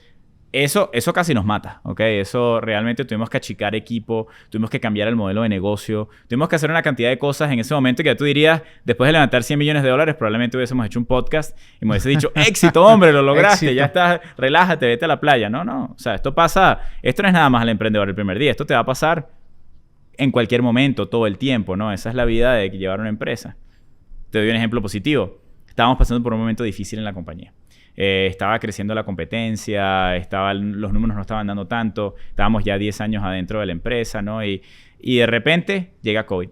Eso casi nos mata, ¿ok? Eso realmente tuvimos que achicar equipo, tuvimos que cambiar el modelo de negocio, tuvimos que hacer una cantidad de cosas en ese momento que tú dirías, después de levantar 100 millones de dólares, probablemente hubiésemos hecho un podcast y me hubiese dicho, éxito, hombre, lo lograste, éxito. Ya estás, relájate, vete a la playa. No, o sea, esto no es nada más al emprendedor el primer día, esto te va a pasar en cualquier momento, todo el tiempo, ¿no? Esa es la vida de llevar una empresa. Te doy un ejemplo positivo. Estábamos pasando por un momento difícil en la compañía. Estaba creciendo la competencia, los números no estaban dando tanto, estábamos ya 10 años adentro de la empresa, ¿no? Y de repente llega COVID.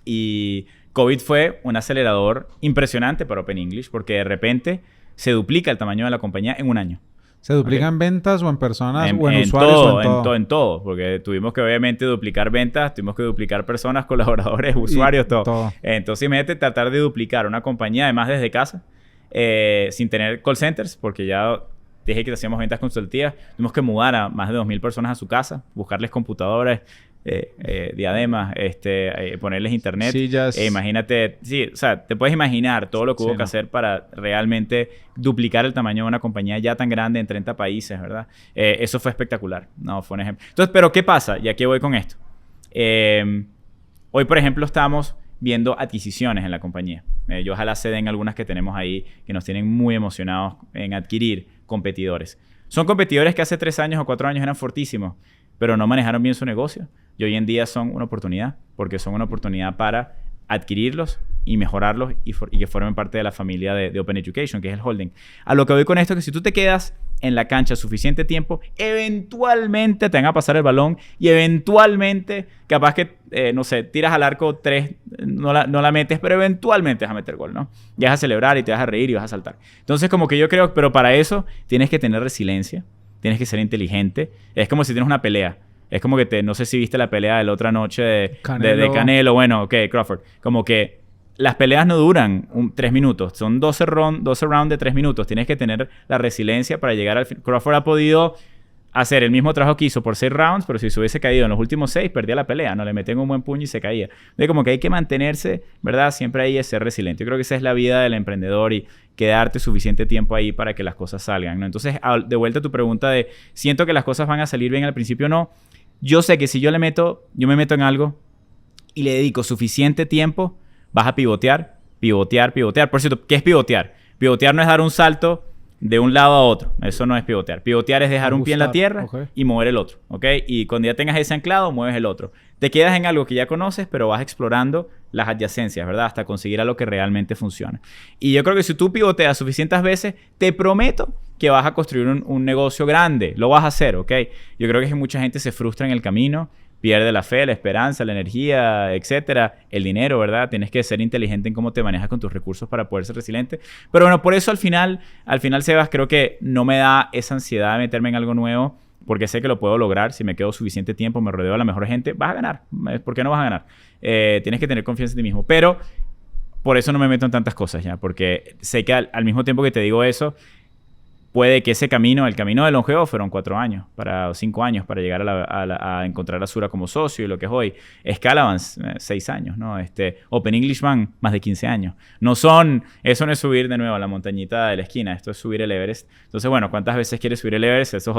Y COVID fue un acelerador impresionante para Open English porque de repente se duplica el tamaño de la compañía en un año. ¿Se duplica en ventas o en personas o en usuarios todo, o en todo? En todo, porque tuvimos que obviamente duplicar ventas, tuvimos que duplicar personas, colaboradores, usuarios, todo. Entonces imagínate tratar de duplicar una compañía además desde casa. Sin tener call centers, porque ya dije que hacíamos ventas consultivas, tuvimos que mudar a más de 2,000 personas a su casa, buscarles computadoras, diademas, ponerles internet. Sillas. Imagínate, sí, o sea, te puedes imaginar todo lo que hubo que hacer para realmente duplicar el tamaño de una compañía ya tan grande en 30 países, ¿verdad? Eso fue espectacular, no, fue un ejemplo. Entonces, ¿pero qué pasa? Y aquí voy con esto. Hoy, por ejemplo, estamos viendo adquisiciones en la compañía. Yo ojalá se den algunas que tenemos ahí que nos tienen muy emocionados en adquirir competidores. Son competidores que hace 3 años o 4 años eran fortísimos, pero no manejaron bien su negocio. Y hoy en día son una oportunidad, porque son una oportunidad para adquirirlos y mejorarlos y que formen parte de la familia de Open Education, que es el holding. A lo que voy con esto es que si tú te quedas en la cancha suficiente tiempo, eventualmente te van a pasar el balón y eventualmente, capaz que, no sé, tiras al arco 3, no la metes, pero eventualmente vas a meter gol, ¿no? Y vas a celebrar y te vas a reír y vas a saltar. Entonces, como que yo creo, pero para eso tienes que tener resiliencia, tienes que ser inteligente. Es como si tienes una pelea. Es como que no sé si viste la pelea de la otra noche de Canelo, bueno, ok, Crawford. Como que las peleas no duran 3 minutos. Son 12 rounds de 3 minutos. Tienes que tener la resiliencia para llegar al fin. Crawford ha podido hacer el mismo trabajo que hizo por 6 rounds, pero si se hubiese caído en los últimos 6, perdía la pelea. No le metían un buen puño y se caía. Entonces, como que hay que mantenerse, ¿verdad? Siempre ahí es ser resiliente. Yo creo que esa es la vida del emprendedor y quedarte suficiente tiempo ahí para que las cosas salgan, ¿no? Entonces, de vuelta a tu pregunta de, ¿siento que las cosas van a salir bien al principio? No. Yo sé que si yo me meto en algo y le dedico suficiente tiempo, vas a pivotear. Por cierto, ¿qué es pivotear? Pivotear no es dar un salto de un lado a otro. Eso no es pivotear. Pivotear es dejar un pie en la tierra y mover el otro, ¿ok? Y cuando ya tengas ese anclado, mueves el otro. Te quedas en algo que ya conoces, pero vas explorando las adyacencias, ¿verdad? Hasta conseguir algo que realmente funcione. Y yo creo que si tú pivoteas suficientes veces, te prometo que vas a construir un negocio grande. Lo vas a hacer, ¿ok? Yo creo que mucha gente se frustra en el camino, pierde la fe, la esperanza, la energía, etcétera, el dinero, ¿verdad? Tienes que ser inteligente en cómo te manejas con tus recursos para poder ser resiliente. Pero bueno, por eso al final, Sebas, creo que no me da esa ansiedad de meterme en algo nuevo, porque sé que lo puedo lograr. Si me quedo suficiente tiempo, me rodeo a la mejor gente, vas a ganar. ¿Por qué no vas a ganar? Tienes que tener confianza en ti mismo. Pero por eso no me meto en tantas cosas ya, porque sé que al mismo tiempo que te digo eso, puede que ese camino, el camino de Longeo, fueron 4 años, 5 años para llegar a encontrar a Sura como socio y lo que es hoy. Scala 6 años, ¿no? Open English van más de 15 años. Eso no es subir de nuevo a la montañita de la esquina, esto es subir el Everest. Entonces, bueno, ¿cuántas veces quieres subir el Everest? Eso es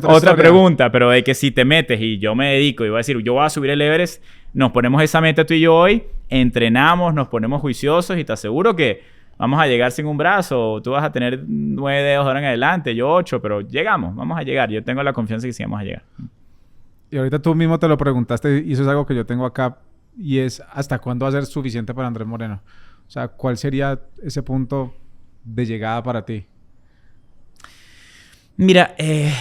otra pregunta, pero de que si te metes y yo me dedico y voy a decir, yo voy a subir el Everest, nos ponemos esa meta tú y yo hoy, entrenamos, nos ponemos juiciosos y te aseguro que vamos a llegar sin un brazo, tú vas a tener 9 dedos ahora en adelante, yo 8, pero llegamos, vamos a llegar. Yo tengo la confianza que sí vamos a llegar. Y ahorita tú mismo te lo preguntaste y eso es algo que yo tengo acá y es ¿hasta cuándo va a ser suficiente para Andrés Moreno? O sea, ¿cuál sería ese punto de llegada para ti? Mira,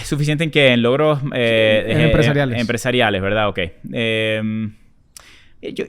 suficiente en qué, en logros empresariales. Empresariales, ¿verdad? Ok.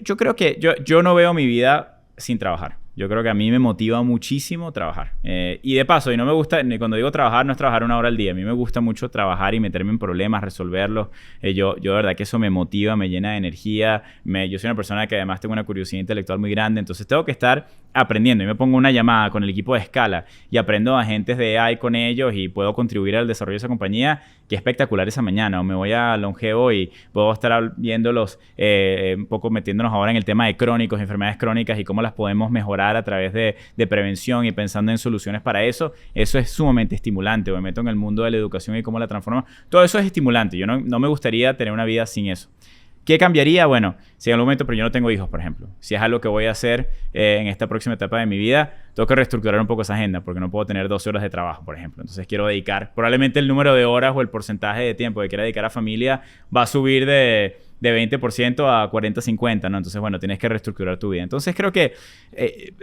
Yo creo que yo no veo mi vida sin trabajar. Yo creo que a mí me motiva muchísimo trabajar. Y de paso, y no me gusta, cuando digo trabajar, no es trabajar 1 hora al día. A mí me gusta mucho trabajar y meterme en problemas, resolverlos. Yo de verdad que eso me motiva, me llena de energía. Yo soy una persona que además tengo una curiosidad intelectual muy grande. Entonces tengo que estar aprendiendo. Y me pongo una llamada con el equipo de Scala y aprendo agentes de AI con ellos y puedo contribuir al desarrollo de esa compañía. Qué espectacular esa mañana. O me voy a Longeo y puedo estar viéndolos, un poco metiéndonos ahora en el tema de crónicos, enfermedades crónicas y cómo las podemos mejorar a través de prevención y pensando en soluciones para eso. Eso es sumamente estimulante. O me meto en el mundo de la educación y cómo la transforma. Todo eso es estimulante. Yo no me gustaría tener una vida sin eso. ¿Qué cambiaría? Bueno, si en algún momento, pero yo no tengo hijos, por ejemplo. Si es algo que voy a hacer en esta próxima etapa de mi vida, tengo que reestructurar un poco esa agenda porque no puedo tener 12 horas de trabajo, por ejemplo. Entonces quiero dedicar, probablemente el número de horas o el porcentaje de tiempo que quiera dedicar a familia va a subir de 20% a 40-50, ¿no? Entonces, bueno, tienes que reestructurar tu vida. Entonces creo que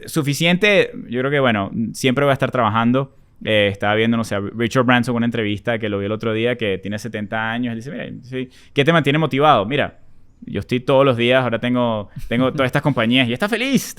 suficiente, yo creo que, bueno, siempre voy a estar trabajando. Estaba viendo, no sé, a Richard Branson, una entrevista que lo vi el otro día, que tiene 70 años. Él dice, mira, ¿sí? ¿Qué te mantiene motivado? Mira, yo estoy todos los días, ahora tengo todas estas compañías y está feliz,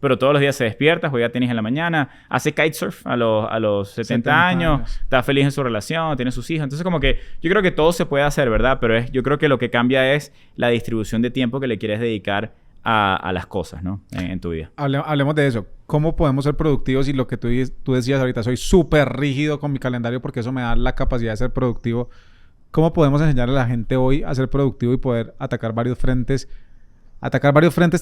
pero todos los días se despierta, juega tenis en la mañana, hace kitesurf a los 70 años, está feliz en su relación, tiene sus hijos. Entonces, como que yo creo que todo se puede hacer, ¿verdad? Pero yo creo que lo que cambia es la distribución de tiempo que le quieres dedicar a las cosas, ¿no? En tu vida. Hablemos de eso. ¿Cómo podemos ser productivos? Y lo que tú decías ahorita, soy súper rígido con mi calendario porque eso me da la capacidad de ser productivo. ¿Cómo podemos enseñarle a la gente hoy a ser productivo y poder atacar varios frentes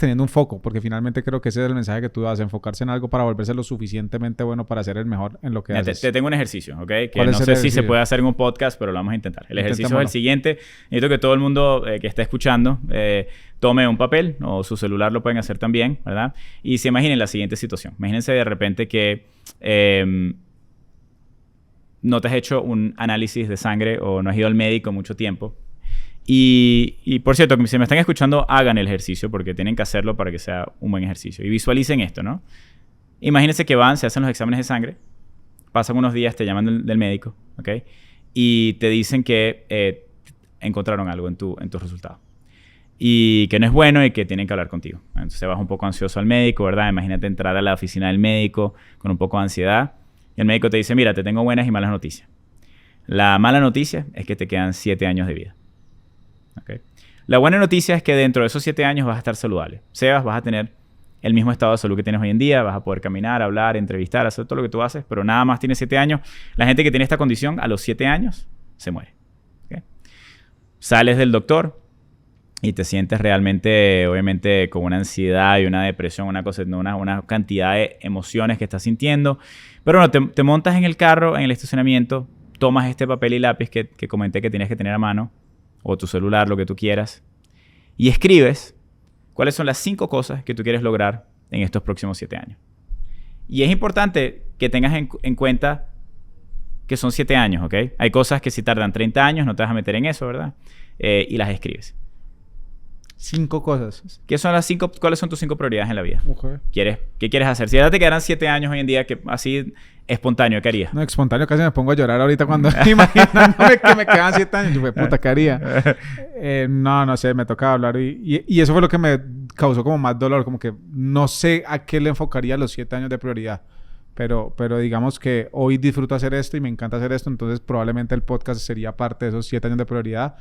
teniendo un foco? Porque finalmente creo que ese es el mensaje que tú das, enfocarse en algo para volverse lo suficientemente bueno para ser el mejor en lo que haces. Te tengo un ejercicio, ¿ok? Que no sé si se puede hacer en un podcast, pero lo vamos a intentar. El ejercicio es el siguiente. Necesito que todo el mundo que esté escuchando tome un papel o su celular lo pueden hacer también, ¿verdad? Y se imaginen la siguiente situación. Imagínense de repente que no te has hecho un análisis de sangre o no has ido al médico mucho tiempo. Y por cierto, si me están escuchando, hagan el ejercicio porque tienen que hacerlo para que sea un buen ejercicio. Y visualicen esto, ¿no? Imagínense que se hacen los exámenes de sangre, pasan unos días, te llaman del médico, ¿ok? Y te dicen que encontraron algo en tu resultado. Y que no es bueno y que tienen que hablar contigo. Entonces vas un poco ansioso al médico, ¿verdad? Imagínate entrar a la oficina del médico con un poco de ansiedad. Y el médico te dice, mira, te tengo buenas y malas noticias. La mala noticia es que te quedan 7 años de vida. ¿Okay? La buena noticia es que dentro de esos 7 años vas a estar saludable. Sebas, vas a tener el mismo estado de salud que tienes hoy en día. Vas a poder caminar, hablar, entrevistar, hacer todo lo que tú haces. Pero nada más tienes 7 años. La gente que tiene esta condición a los 7 años se muere. ¿Okay? Sales del doctor y te sientes realmente, obviamente, con una ansiedad y una depresión, una cantidad de emociones que estás sintiendo. Pero bueno, te montas en el carro, en el estacionamiento, tomas este papel y lápiz que comenté que tienes que tener a mano, o tu celular, lo que tú quieras, y escribes cuáles son las 5 cosas que tú quieres lograr en estos próximos 7 años. Y es importante que tengas en cuenta que son 7 años, ¿ok? Hay cosas que si tardan 30 años no te vas a meter en eso, ¿verdad? Y las escribes. 5 cosas. ¿Cuáles son tus 5 prioridades en la vida? Okay. ¿Qué quieres hacer? Si ahora te quedaran 7 años hoy en día, que así espontáneo, ¿qué harías? No, espontáneo casi me pongo a llorar ahorita cuando imaginándome que me quedan 7 años. Yo fue, puta, ¿qué haría? No sé, me tocaba hablar y eso fue lo que me causó como más dolor, como que no sé a qué le enfocaría los 7 años de prioridad. Pero digamos que hoy disfruto hacer esto y me encanta hacer esto, entonces probablemente el podcast sería parte de esos 7 años de prioridad.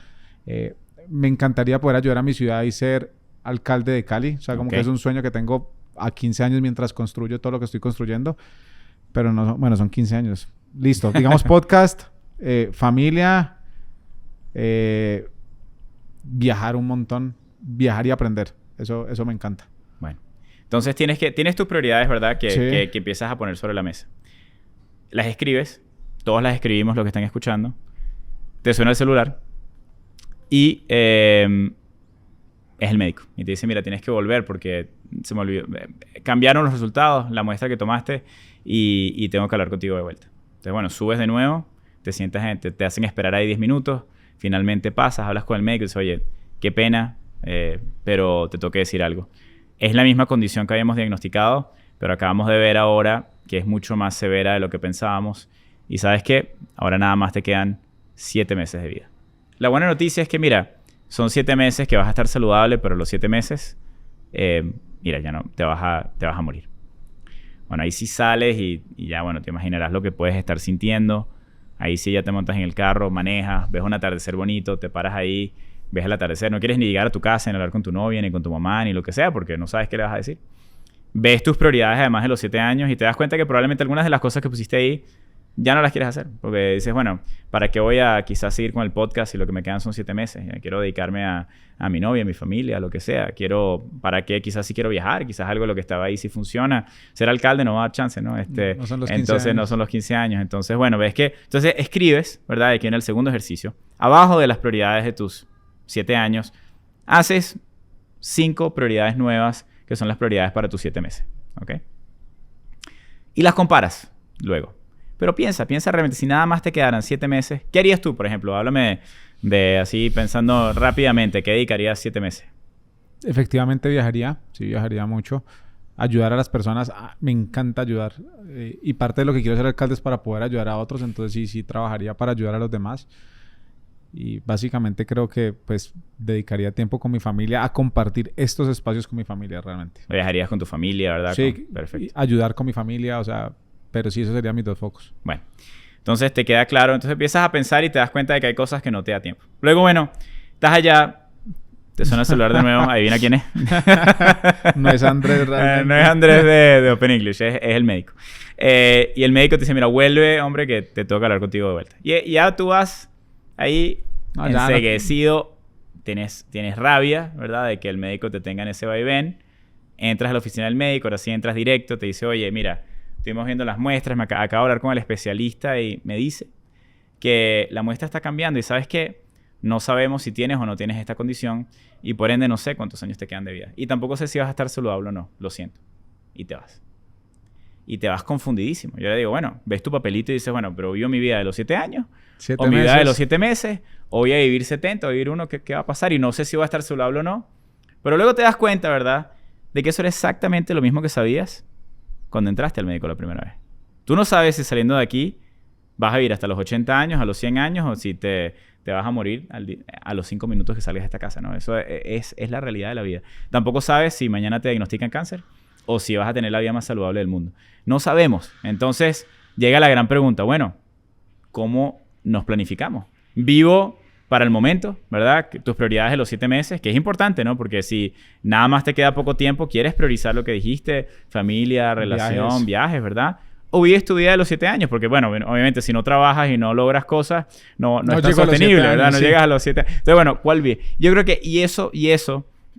Me encantaría poder ayudar a mi ciudad y ser alcalde de Cali. O sea, como que es un sueño que tengo a 15 años mientras construyo todo lo que estoy construyendo. Pero no, bueno, son 15 años. Listo. Digamos podcast, familia, viajar un montón, viajar y aprender. Eso me encanta. Bueno. Entonces tienes tus prioridades, ¿verdad? Sí. Que empiezas a poner sobre la mesa. Las escribes. Todos las escribimos, los que están escuchando. Te suena el celular. Y es el médico. Y te dice, mira, tienes que volver porque se me olvidó. Cambiaron los resultados, la muestra que tomaste y tengo que hablar contigo de vuelta. Entonces, bueno, subes de nuevo, te sientas, te hacen esperar ahí 10 minutos, finalmente pasas, hablas con el médico y dices, oye, qué pena, pero te tengo que decir algo. Es la misma condición que habíamos diagnosticado, pero acabamos de ver ahora que es mucho más severa de lo que pensábamos. Y ¿sabes qué? Ahora nada más te quedan 7 meses de vida. La buena noticia es que, mira, son 7 meses que vas a estar saludable, pero los 7 meses, mira, ya no, te vas a morir. Bueno, ahí sí sales y ya, bueno, te imaginarás lo que puedes estar sintiendo. Ahí sí ya te montas en el carro, manejas, ves un atardecer bonito, te paras ahí, ves el atardecer. No quieres ni llegar a tu casa, ni hablar con tu novia, ni con tu mamá, ni lo que sea, porque no sabes qué le vas a decir. Ves tus prioridades además de los 7 años y te das cuenta que probablemente algunas de las cosas que pusiste ahí ya no las quieres hacer. Porque dices, bueno, ¿para qué voy a quizás seguir con el podcast si lo que me quedan son 7 meses? Ya quiero dedicarme a mi novia, a mi familia, a lo que sea. ¿Para qué? Quizás sí quiero viajar. Quizás algo de lo que estaba ahí sí funciona. Ser alcalde no va a dar chance, ¿no? No son los 15 entonces años. no son los 15 años. Entonces, bueno, ves que... Entonces escribes, ¿verdad? Aquí en el segundo ejercicio. Abajo de las prioridades de tus 7 años, haces 5 prioridades nuevas que son las prioridades para tus 7 meses. ¿Ok? Y las comparas luego. Pero piensa realmente, si nada más te quedaran 7 meses, ¿qué harías tú, por ejemplo? Háblame de así, pensando rápidamente, ¿qué dedicarías 7 meses? Efectivamente viajaría, sí, viajaría mucho. Ayudar a las personas, me encanta ayudar. Y parte de lo que quiero ser alcalde es para poder ayudar a otros, entonces sí trabajaría para ayudar a los demás. Y básicamente creo que pues dedicaría tiempo con mi familia a compartir estos espacios con mi familia realmente. Viajarías con tu familia, ¿verdad? Sí, Perfecto. Ayudar con mi familia, o sea, pero sí, esos serían mis 2 focos. Bueno, entonces te queda claro. Entonces empiezas a pensar y te das cuenta de que hay cosas que no te da tiempo. Luego, bueno, estás allá, te suena el celular de nuevo, adivina quién es. No es Andrés realmente. No es Andrés de Open English, es el médico. Y el médico te dice, mira, vuelve, hombre, que te tengo que hablar contigo de vuelta. Y ya tú vas ahí enceguecido, tienes rabia, ¿verdad? De que el médico te tenga en ese vaivén. Entras a la oficina del médico, ahora sí entras directo, te dice, oye, mira, estuvimos viendo las muestras, acabo de hablar con el especialista y me dice que la muestra está cambiando y ¿sabes qué? No sabemos si tienes o no tienes esta condición y por ende no sé cuántos años te quedan de vida. Y tampoco sé si vas a estar saludable o no, lo siento. Y te vas. Y te vas confundidísimo. Yo le digo, bueno, ves tu papelito y dices, bueno, pero vivo mi vida de los 7 años, 7 o mi vida de meses. los 7 meses, o voy a vivir 70, o vivir 1, ¿qué va a pasar? Y no sé si voy a estar saludable o no. Pero luego te das cuenta, ¿verdad? De que eso era exactamente lo mismo que sabías cuando entraste al médico la primera vez. Tú no sabes si saliendo de aquí vas a vivir hasta los 80 años, a los 100 años, o si te vas a morir a los 5 minutos que salgas de esta casa, ¿no? Eso es la realidad de la vida. Tampoco sabes si mañana te diagnostican cáncer o si vas a tener la vida más saludable del mundo. No sabemos. Entonces llega la gran pregunta, bueno, ¿cómo nos planificamos? Vivo para el momento, ¿verdad? Tus prioridades de los 7 meses, que es importante, ¿no? Porque si nada más te queda poco tiempo, quieres priorizar lo que dijiste, familia, relación, viajes, ¿verdad? O vives tu vida de los 7 años, porque bueno, obviamente si no trabajas y no logras cosas, no es tan sostenible, ¿verdad? No llegas a los 7 años. Entonces, bueno, ¿cuál vive? Yo creo que y eso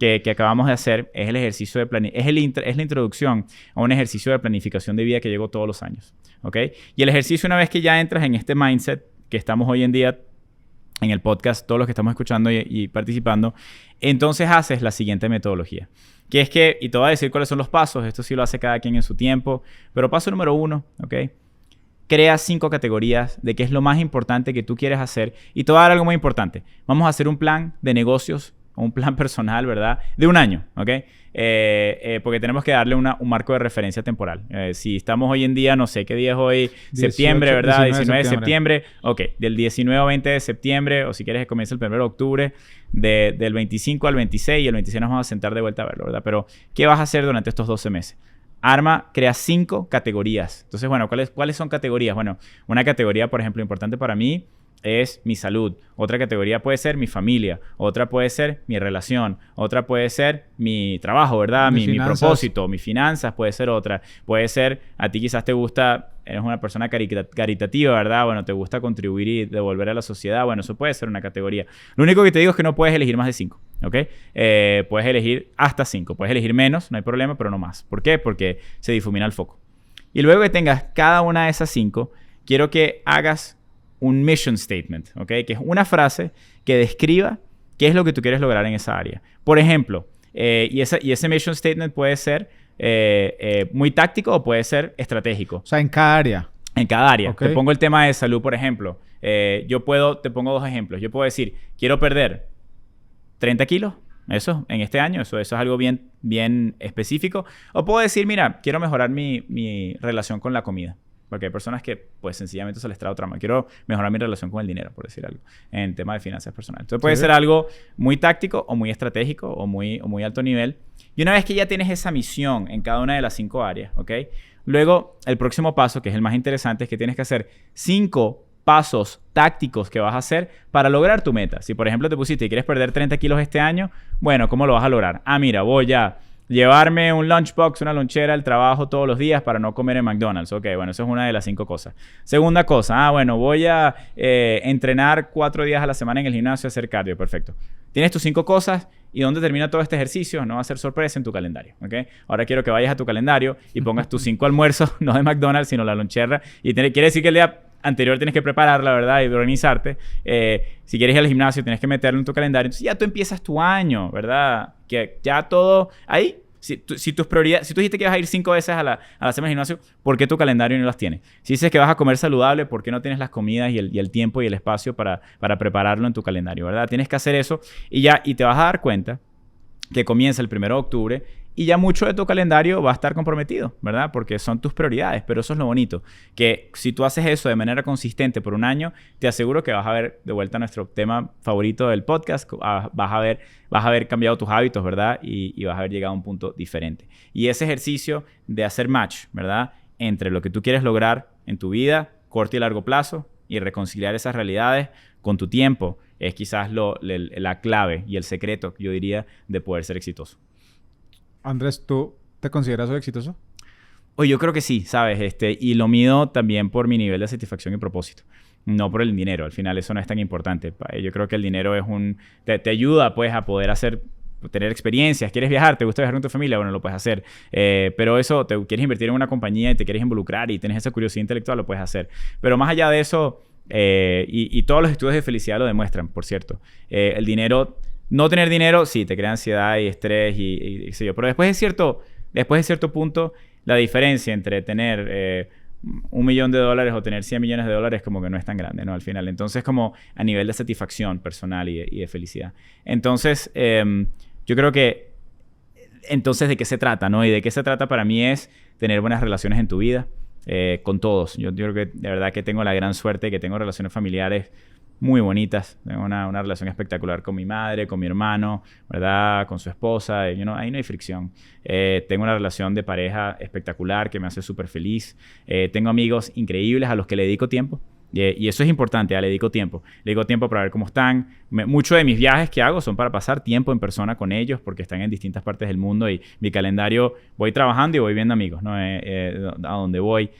que acabamos de hacer es el ejercicio de es la introducción a un ejercicio de planificación de vida que llego todos los años, ¿ok? Y el ejercicio, una vez que ya entras en este mindset que estamos hoy en día en el podcast, todos los que estamos escuchando y participando, entonces haces la siguiente metodología. Que es que, y te voy a decir cuáles son los pasos, esto sí lo hace cada quien en su tiempo, pero paso número 1, ¿ok? Crea 5 categorías de qué es lo más importante que tú quieres hacer. Y te voy a dar algo muy importante. Vamos a hacer un plan de negocios un plan personal, ¿verdad? De un año, ¿ok? Porque tenemos que darle un marco de referencia temporal. Si estamos hoy en día, no sé qué día es hoy, 18, septiembre, ¿verdad? 19 de septiembre. Ok, del 19 al 20 de septiembre, o si quieres que comience el 1 de octubre, del 25 al 26, y el 26 nos vamos a sentar de vuelta a verlo, ¿verdad? Pero, ¿qué vas a hacer durante estos 12 meses? Crea 5 categorías. Entonces, bueno, ¿cuáles son categorías? Bueno, una categoría, por ejemplo, importante para mí es mi salud. Otra categoría puede ser mi familia. Otra puede ser mi relación. Otra puede ser mi trabajo, ¿verdad? Mi propósito. Mis finanzas puede ser otra. Puede ser, a ti quizás te gusta, eres una persona caritativa, ¿verdad? Bueno, te gusta contribuir y devolver a la sociedad. Bueno, eso puede ser una categoría. Lo único que te digo es que no puedes elegir más de 5, ¿ok? Puedes elegir hasta 5. Puedes elegir menos, no hay problema, pero no más. ¿Por qué? Porque se difumina el foco. Y luego que tengas cada una de esas 5, quiero que hagas un mission statement, ¿ok? Que es una frase que describa qué es lo que tú quieres lograr en esa área. Por ejemplo, y ese mission statement puede ser muy táctico o puede ser estratégico. O sea, en cada área. En cada área. Okay. Te pongo el tema de salud, por ejemplo. Te pongo 2 ejemplos. Yo puedo decir, quiero perder 30 kilos. Eso, en este año. Eso es algo bien, bien específico. O puedo decir, mira, quiero mejorar mi relación con la comida. Porque hay personas que, pues, sencillamente se les trae trama. Quiero mejorar mi relación con el dinero, por decir algo, en tema de finanzas personales. Entonces, puede ser algo muy táctico o muy estratégico o muy alto nivel. Y una vez que ya tienes esa misión en cada una de las 5 áreas, ¿ok? Luego, el próximo paso, que es el más interesante, es que tienes que hacer 5 pasos tácticos que vas a hacer para lograr tu meta. Si, por ejemplo, te pusiste y quieres perder 30 kilos este año, bueno, ¿cómo lo vas a lograr? Mira, voy a llevarme un lunchbox, una lonchera al trabajo todos los días para no comer en McDonald's. Ok, bueno, eso es una de las 5 cosas. Segunda cosa, bueno, voy a entrenar 4 días a la semana en el gimnasio a hacer cardio. Perfecto. Tienes tus 5 cosas y ¿dónde termina todo este ejercicio? No va a ser sorpresa, en tu calendario. ¿Ok? Ahora quiero que vayas a tu calendario y pongas tus 5 almuerzos, no de McDonald's, sino la lonchera. Y quiere decir que el día anterior tienes que prepararla, ¿verdad? Y organizarte. Si quieres ir al gimnasio, tienes que meterlo en tu calendario. Entonces ya tú empiezas tu año, ¿verdad? Que ya todo ahí. Si tus prioridades, si tú dijiste que vas a ir 5 veces a la semana al gimnasio, ¿por qué tu calendario no las tiene? Si dices que vas a comer saludable, ¿por qué no tienes las comidas y el tiempo y el espacio para prepararlo en tu calendario, ¿verdad? Tienes que hacer eso y te vas a dar cuenta que comienza el 1 de octubre y ya mucho de tu calendario va a estar comprometido, ¿verdad? Porque son tus prioridades, pero eso es lo bonito, que si tú haces eso de manera consistente por un año, te aseguro que vas a ver, de vuelta a nuestro tema favorito del podcast, vas a haber cambiado tus hábitos, ¿verdad? Y vas a haber llegado a un punto diferente. Y ese ejercicio de hacer match, ¿verdad? Entre lo que tú quieres lograr en tu vida, corto y largo plazo, y reconciliar esas realidades con tu tiempo, es quizás la clave y el secreto, yo diría, de poder ser exitoso. Andrés, ¿tú te consideras exitoso? Oye, yo creo que sí, ¿sabes? Y lo mido también por mi nivel de satisfacción y propósito. No por el dinero. Al final eso no es tan importante. Yo creo que el dinero es te ayuda, pues, a poder tener experiencias. ¿Quieres viajar? ¿Te gusta viajar con tu familia? Bueno, lo puedes hacer. Pero eso, quieres invertir en una compañía y te quieres involucrar y tienes esa curiosidad intelectual, lo puedes hacer. Pero más allá de eso, y todos los estudios de felicidad lo demuestran, por cierto. El dinero... No tener dinero, sí, te crea ansiedad y estrés y qué sé yo. Pero después de cierto punto, la diferencia entre tener $1 millón o tener 100 millones de dólares como que no es tan grande, ¿no? Al final. Entonces, como a nivel de satisfacción personal y de felicidad. Entonces, yo creo que... Entonces, ¿de qué se trata, no? Y de qué se trata para mí es tener buenas relaciones en tu vida con todos. Yo creo que de verdad que tengo la gran suerte de que tengo relaciones familiares muy bonitas. Tengo una relación espectacular con mi madre, con mi hermano, ¿verdad? Con su esposa. Ahí no hay fricción. Tengo una relación de pareja espectacular que me hace súper feliz. Tengo amigos increíbles a los que le dedico tiempo. Y eso es importante, le dedico tiempo. Le dedico tiempo para ver cómo están. Muchos de mis viajes que hago son para pasar tiempo en persona con ellos porque están en distintas partes del mundo y mi calendario, voy trabajando y voy viendo amigos, ¿no? A donde voy.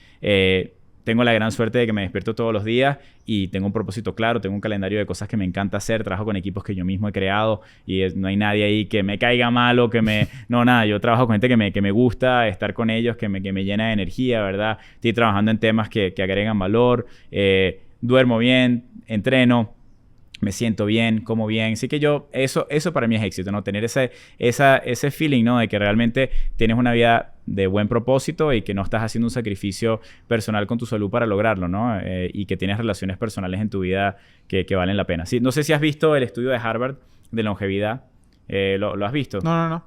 Tengo la gran suerte de que me despierto todos los días y tengo un propósito claro, tengo un calendario de cosas que me encanta hacer, trabajo con equipos que yo mismo he creado y no hay nadie ahí que me caiga mal o que me... No, nada, yo trabajo con gente que me gusta estar con ellos, que me llena de energía, ¿verdad? Estoy trabajando en temas que agregan valor, duermo bien, entreno, me siento bien, como bien. Así que eso para mí es éxito, ¿no? Tener ese feeling, ¿no? De que realmente tienes una vida de buen propósito y que no estás haciendo un sacrificio personal con tu salud para lograrlo, ¿no? Y que tienes relaciones personales en tu vida que valen la pena. Sí, no sé si has visto el estudio de Harvard de longevidad. ¿Lo has visto? No.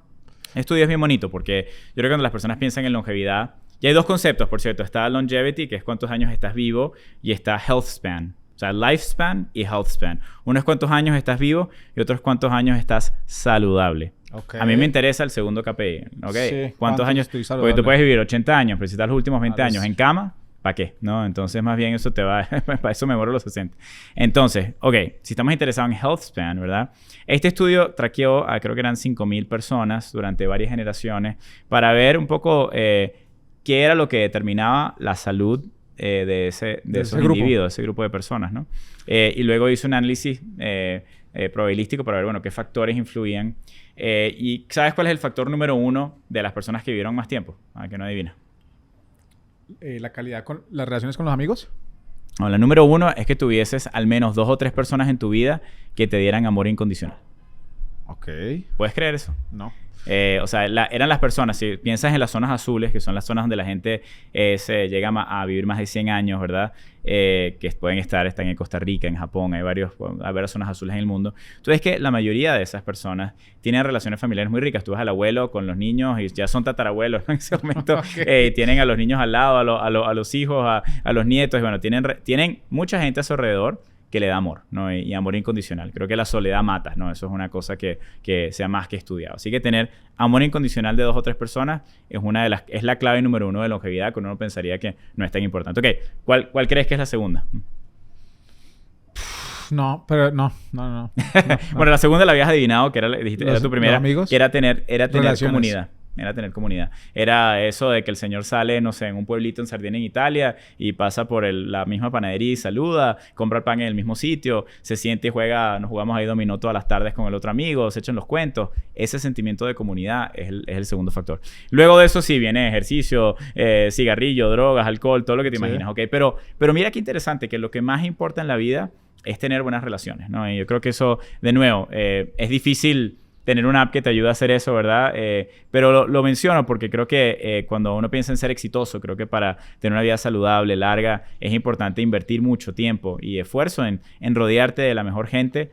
Este estudio es bien bonito porque yo creo que cuando las personas piensan en longevidad, y hay dos conceptos, por cierto. Está longevity, que es cuántos años estás vivo, y está health span. O sea, lifespan y health span. Uno es cuántos años estás vivo y otro es cuántos años estás saludable. Okay. A mí me interesa el segundo KPI, ¿ok? Sí, ¿Cuántos años? estoy saludable? Porque tú puedes vivir 80 años, pero si estás los últimos 20 Vale. años en cama, ¿para qué? ¿No? Entonces, más bien eso te va... para eso me muero a los 60. Entonces, ok, si estamos interesados en health span, ¿verdad? Este estudio traqueó a creo que eran 5,000 personas durante varias generaciones para ver un poco qué era lo que determinaba la salud de esos individuos, de ese grupo de personas, ¿no? Y luego hizo un análisis probabilístico para ver, bueno, qué factores influían. ¿Y sabes cuál es el factor número 1 de las personas que vivieron más tiempo? Que no adivina. ¿La calidad con las relaciones con los amigos? No, la número 1 es que tuvieses al menos 2 o 3 personas en tu vida que te dieran amor incondicional. Ok. ¿Puedes creer eso? No. O sea, eran las personas, si piensas en las zonas azules, que son las zonas donde la gente se llega a vivir más de 100 años, ¿verdad? Que pueden están en Costa Rica, en Japón, hay varias zonas azules en el mundo. Tú ves que la mayoría de esas personas tienen relaciones familiares muy ricas. Tú ves al abuelo con los niños y ya son tatarabuelos, ¿no? En ese momento. Okay. Tienen a los niños al lado, a los hijos, a los nietos. Y bueno, tienen mucha gente a su alrededor que le da amor, ¿no? Y amor incondicional. Creo que la soledad mata, ¿no? Eso es una cosa que sea más que estudiado. Así que tener amor incondicional de 2 o 3 personas es la clave número 1 de longevidad, que uno pensaría que no es tan importante. Ok, ¿cuál crees que es la segunda? No, pero no. Bueno, la segunda la habías adivinado, que era tu primera, amigos, que era tener comunidad. Era tener comunidad. Era eso de que el señor sale, no sé, en un pueblito en Sardinia, en Italia, y pasa por la misma panadería y saluda, compra el pan en el mismo sitio, se siente y nos jugamos ahí dominó todas las tardes con el otro amigo, se echan los cuentos. Ese sentimiento de comunidad es el segundo factor. Luego de eso sí viene ejercicio, cigarrillo, drogas, alcohol, todo lo que te imaginas, ¿ok? Pero mira qué interesante, que lo que más importa en la vida es tener buenas relaciones, ¿no? Y yo creo que eso, de nuevo, es difícil tener una app que te ayude a hacer eso, ¿verdad? Pero lo menciono porque creo que cuando uno piensa en ser exitoso, creo que para tener una vida saludable, larga, es importante invertir mucho tiempo y esfuerzo en rodearte de la mejor gente.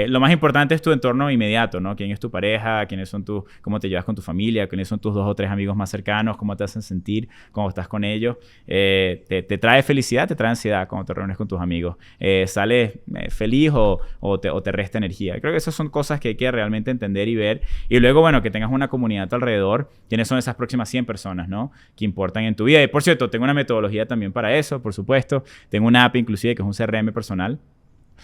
Lo más importante es tu entorno inmediato, ¿no? ¿Quién es tu pareja? ¿Cómo te llevas con tu familia? ¿Quiénes son tus 2 o 3 amigos más cercanos? ¿Cómo te hacen sentir cuando estás con ellos? ¿Te trae felicidad? ¿Te trae ansiedad cuando te reúnes con tus amigos? ¿Sales feliz o te resta energía? Creo que esas son cosas que hay que realmente entender y ver. Y luego, bueno, que tengas una comunidad a tu alrededor. ¿Quiénes son esas próximas 100 personas, ¿no? Que importan en tu vida. Y, por cierto, tengo una metodología también para eso, por supuesto. Tengo una app inclusive que es un CRM personal,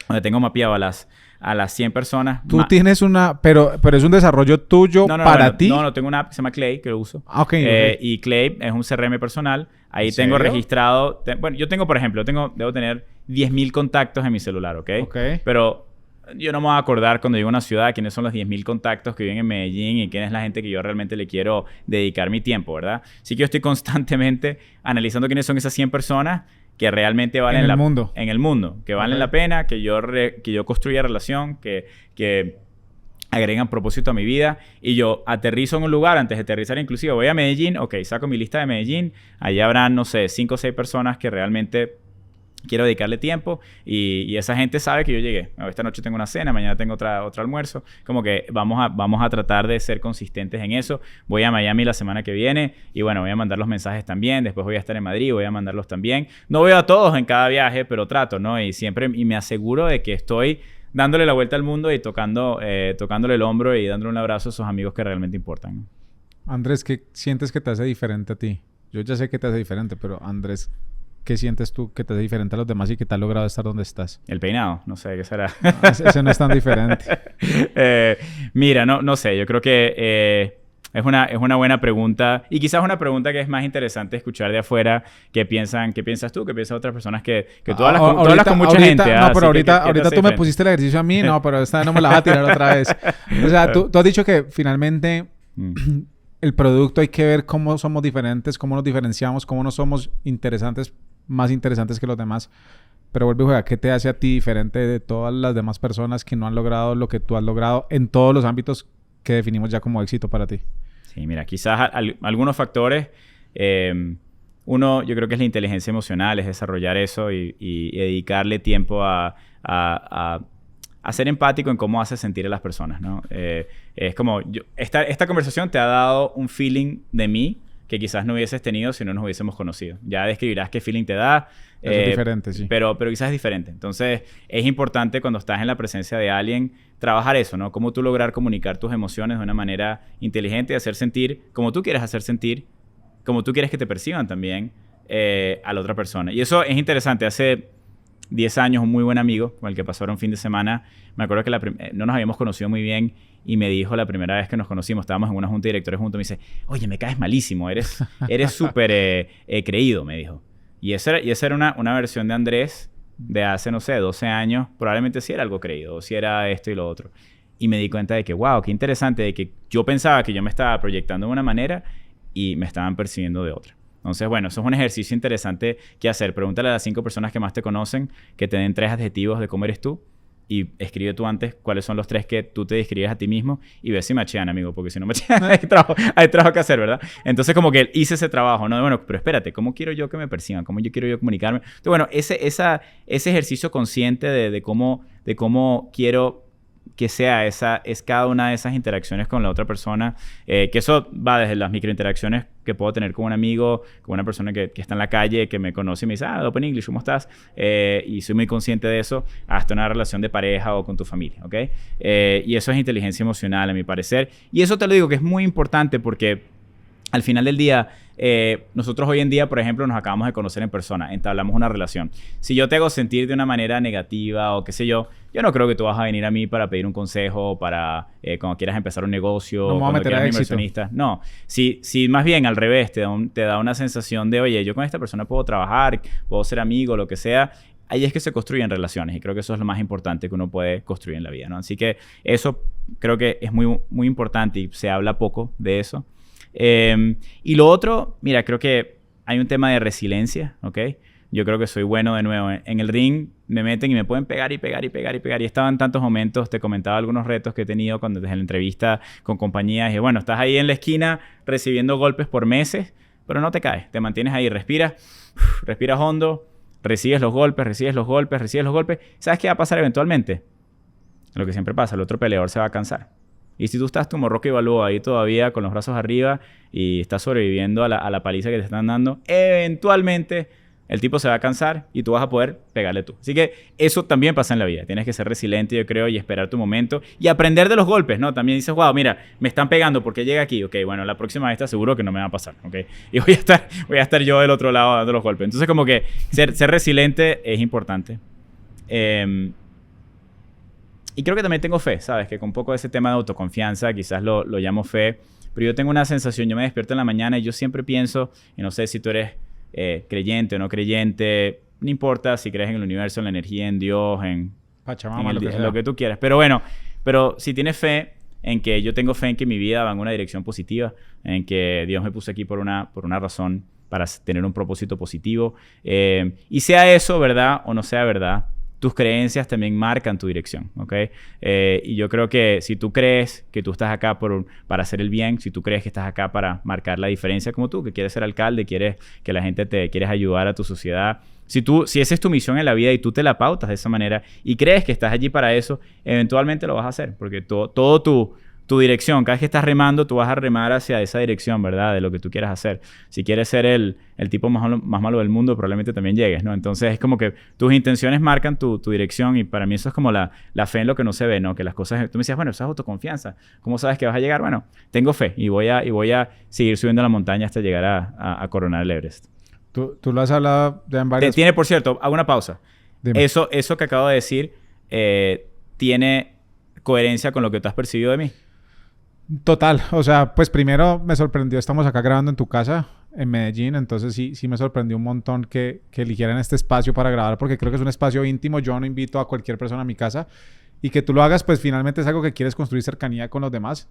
donde tengo mapeado a las 100 personas. Tú tienes una... Pero es un desarrollo tuyo para ti. No, tengo una app que se llama Clay, que lo uso. Okay. Y Clay es un CRM personal. Ahí ¿En tengo serio? registrado... bueno, yo tengo, por ejemplo, debo tener 10,000 contactos en mi celular, ¿ok? Pero yo no me voy a acordar cuando llego a una ciudad quiénes son los 10,000 contactos que viven en Medellín y quién es la gente que yo realmente le quiero dedicar mi tiempo, ¿verdad? Así que yo estoy constantemente analizando quiénes son esas 100 personas que realmente valen en el mundo, que valen la pena, que yo construya relación, que agregan propósito a mi vida, y yo aterrizo en un lugar. Antes de aterrizar inclusive voy a Medellín, ok, saco mi lista de Medellín, allá habrán, no sé, 5 o 6 personas que realmente quiero dedicarle tiempo, y esa gente sabe que yo llegué. Esta noche tengo una cena, mañana tengo otro almuerzo. Como que vamos a tratar de ser consistentes en eso. Voy a Miami la semana que viene y bueno, voy a mandar los mensajes también. Después voy a estar en Madrid, voy a mandarlos también. No veo a todos en cada viaje, pero trato, ¿no? Y me aseguro de que estoy dándole la vuelta al mundo y tocándole el hombro y dándole un abrazo a esos amigos que realmente importan, ¿no? Andrés, ¿qué sientes que te hace diferente a ti? Yo ya sé que te hace diferente, pero Andrés, ¿qué sientes tú que te hace diferente a los demás y que te ha logrado estar donde estás? El peinado, no sé qué será. No, ese no es tan diferente. Mira, no sé, yo creo que es una buena pregunta, y quizás una pregunta que es más interesante escuchar de afuera. ¿Qué piensas tú? ¿Qué piensan otras personas que tú hablas con mucha gente? No, pero ahorita tú me pusiste el ejercicio a mí, no, pero esta no me la vas a tirar otra vez. O sea, tú has dicho que finalmente el producto hay que ver cómo somos diferentes, cómo nos diferenciamos, cómo no somos más interesantes que los demás. Pero vuelve a jugar, ¿qué te hace a ti diferente de todas las demás personas que no han logrado lo que tú has logrado en todos los ámbitos que definimos ya como éxito para ti? Sí, mira, quizás algunos factores. Uno, yo creo que es la inteligencia emocional, es desarrollar eso y dedicarle tiempo a a ser empático en cómo haces sentir a las personas, ¿no? Es como, esta conversación te ha dado un feeling de mí que quizás no hubieses tenido si no nos hubiésemos conocido. Ya describirás qué feeling te da. Es diferente, sí. Pero quizás es diferente. Entonces, es importante cuando estás en la presencia de alguien trabajar eso, ¿no? Cómo tú lograr comunicar tus emociones de una manera inteligente y hacer sentir como tú quieres hacer sentir, como tú quieres que te perciban también a la otra persona. Y eso es interesante. Hace 10 años, un muy buen amigo con el que pasaron un fin de semana, me acuerdo que no nos habíamos conocido muy bien y me dijo la primera vez que nos conocimos, estábamos en una junta de directores juntos, me dice, oye, me caes malísimo, eres súper creído, me dijo. Y esa era una versión de Andrés de hace, no sé, 12 años, probablemente sí era algo creído, o sí era esto y lo otro. Y me di cuenta de que, wow, qué interesante, de que yo pensaba que yo me estaba proyectando de una manera y me estaban percibiendo de otra. Entonces, bueno, eso es un ejercicio interesante que hacer. Pregúntale a las 5 personas que más te conocen que te den 3 adjetivos de cómo eres tú y escribe tú antes cuáles son los 3 que tú te describes a ti mismo y ve si machean, amigo, porque si no machean hay trabajo que hacer, ¿verdad? Entonces, como que hice ese trabajo, ¿no? Bueno, pero espérate, ¿cómo quiero yo que me perciban? ¿Cómo yo quiero yo comunicarme? Entonces, bueno, ese ejercicio consciente de cómo quiero que sea es cada una de esas interacciones con la otra persona, que eso va desde las microinteracciones que puedo tener con un amigo, con una persona que está en la calle, que me conoce y me dice, Open English, ¿cómo estás? Y soy muy consciente de eso, hasta una relación de pareja o con tu familia, ¿ok? Y eso es inteligencia emocional, a mi parecer. Y eso te lo digo que es muy importante porque al final del día, nosotros hoy en día, por ejemplo, nos acabamos de conocer en persona, entablamos una relación. Si yo te hago sentir de una manera negativa o qué sé yo no creo que tú vas a venir a mí para pedir un consejo, para cuando quieras empezar un negocio, no me voy a cuando meter quieras a un éxito. inversionista. No, si más bien al revés, te da una sensación de, oye, yo con esta persona puedo trabajar, puedo ser amigo, lo que sea. Ahí es que se construyen relaciones y creo que eso es lo más importante que uno puede construir en la vida, ¿no? Así que eso creo que es muy, muy importante y se habla poco de eso. Y lo otro, mira, creo que hay un tema de resiliencia, ¿ok? Yo creo que soy bueno de nuevo. En el ring me meten y me pueden pegar y pegar y pegar y pegar. Y estaban tantos momentos, te comentaba algunos retos que he tenido cuando desde la entrevista con compañías. Y bueno, estás ahí en la esquina recibiendo golpes por meses, pero no te caes. Te mantienes ahí, respiras hondo, recibes los golpes, recibes los golpes, recibes los golpes. ¿Sabes qué va a pasar eventualmente? Lo que siempre pasa, el otro peleador se va a cansar. Y si tú estás como Rocky Balboa ahí todavía con los brazos arriba y estás sobreviviendo a la paliza que te están dando, eventualmente el tipo se va a cansar y tú vas a poder pegarle tú. Así que eso también pasa en la vida. Tienes que ser resiliente, yo creo, y esperar tu momento y aprender de los golpes, ¿no? También dices, wow, mira, me están pegando porque llega aquí. Ok, bueno, la próxima vez te aseguro que no me va a pasar, ¿ok? Y voy a estar yo del otro lado dando los golpes. Entonces, como que ser resiliente es importante. Y creo que también tengo fe, ¿sabes? Que con un poco de ese tema de autoconfianza, quizás lo llamo fe, pero yo tengo una sensación, yo me despierto en la mañana y yo siempre pienso, y no sé si tú eres creyente o no creyente, no importa si crees en el universo, en la energía, en Dios, en Pachamama, en lo que tú quieras. Pero bueno, si tienes fe en que yo tengo fe en que mi vida va en una dirección positiva, en que Dios me puso aquí por una razón, para tener un propósito positivo, y sea eso verdad o no sea verdad, tus creencias también marcan tu dirección, ¿ok? Y yo creo que si tú crees que tú estás acá para hacer el bien, si tú crees que estás acá para marcar la diferencia como tú, que quieres ser alcalde, quieres que la gente quieres ayudar a tu sociedad, si esa es tu misión en la vida y tú te la pautas de esa manera y crees que estás allí para eso, eventualmente lo vas a hacer, porque todo tu dirección, cada vez que estás remando, tú vas a remar hacia esa dirección, ¿verdad? De lo que tú quieras hacer. Si quieres ser el tipo más malo del mundo, probablemente también llegues, ¿no? Entonces, es como que tus intenciones marcan tu dirección y para mí eso es como la fe en lo que no se ve, ¿no? Que las cosas... Tú me decías, bueno, eso es autoconfianza. ¿Cómo sabes que vas a llegar? Bueno, tengo fe y voy a seguir subiendo la montaña hasta llegar a coronar el Everest. Tú lo has hablado ya en varias... Por cierto, hago una pausa. Dime. Eso que acabo de decir tiene coherencia con lo que tú has percibido de mí. Total, o sea, pues primero me sorprendió, estamos acá grabando en tu casa, en Medellín, entonces sí me sorprendió un montón que eligieran este espacio para grabar, porque creo que es un espacio íntimo, yo no invito a cualquier persona a mi casa, y que tú lo hagas, pues finalmente es algo que quieres construir cercanía con los demás,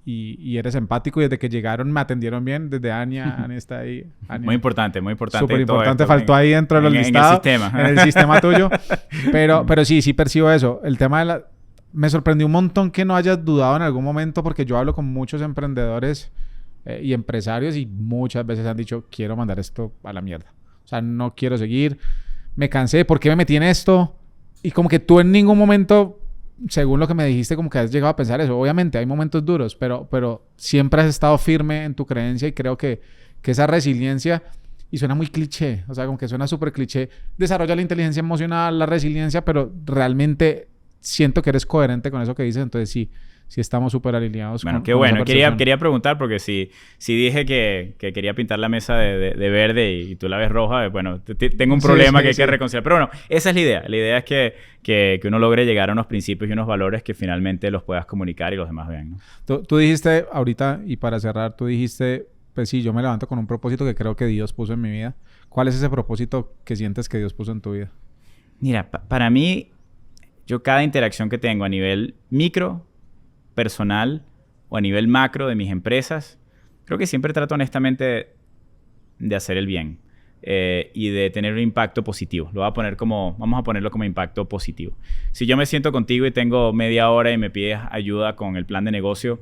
y eres empático, y desde que llegaron me atendieron bien, desde Ania está ahí. Ania. Muy importante. Súper importante, faltó ahí dentro del listado, en el sistema tuyo, pero sí percibo eso, el tema de me sorprendió un montón que no hayas dudado en algún momento porque yo hablo con muchos emprendedores y empresarios y muchas veces han dicho, quiero mandar esto a la mierda. O sea, no quiero seguir, me cansé, ¿por qué me metí en esto? Y como que tú en ningún momento, según lo que me dijiste, como que has llegado a pensar eso. Obviamente hay momentos duros, pero siempre has estado firme en tu creencia y creo que esa resiliencia, y suena muy cliché, o sea, como que suena súper cliché, desarrolla la inteligencia emocional, la resiliencia, pero realmente siento que eres coherente con eso que dices, entonces sí estamos súper alineados. Bueno, con, qué con esa bueno. percepción. Quería preguntar porque si dije que quería pintar la mesa de verde y tú la ves roja, bueno, tengo un Sí, problema sí, que hay que sí. reconciliar. Pero bueno, esa es la idea. La idea es que uno logre llegar a unos principios y unos valores que finalmente los puedas comunicar y los demás vean, ¿no? Tú dijiste ahorita, y para cerrar, tú dijiste, pues sí, yo me levanto con un propósito que creo que Dios puso en mi vida. ¿Cuál es ese propósito que sientes que Dios puso en tu vida? Mira, para mí, yo cada interacción que tengo a nivel micro, personal o a nivel macro de mis empresas, creo que siempre trato honestamente de hacer el bien y de tener un impacto positivo. Vamos a ponerlo como impacto positivo. Si yo me siento contigo y tengo media hora y me pides ayuda con el plan de negocio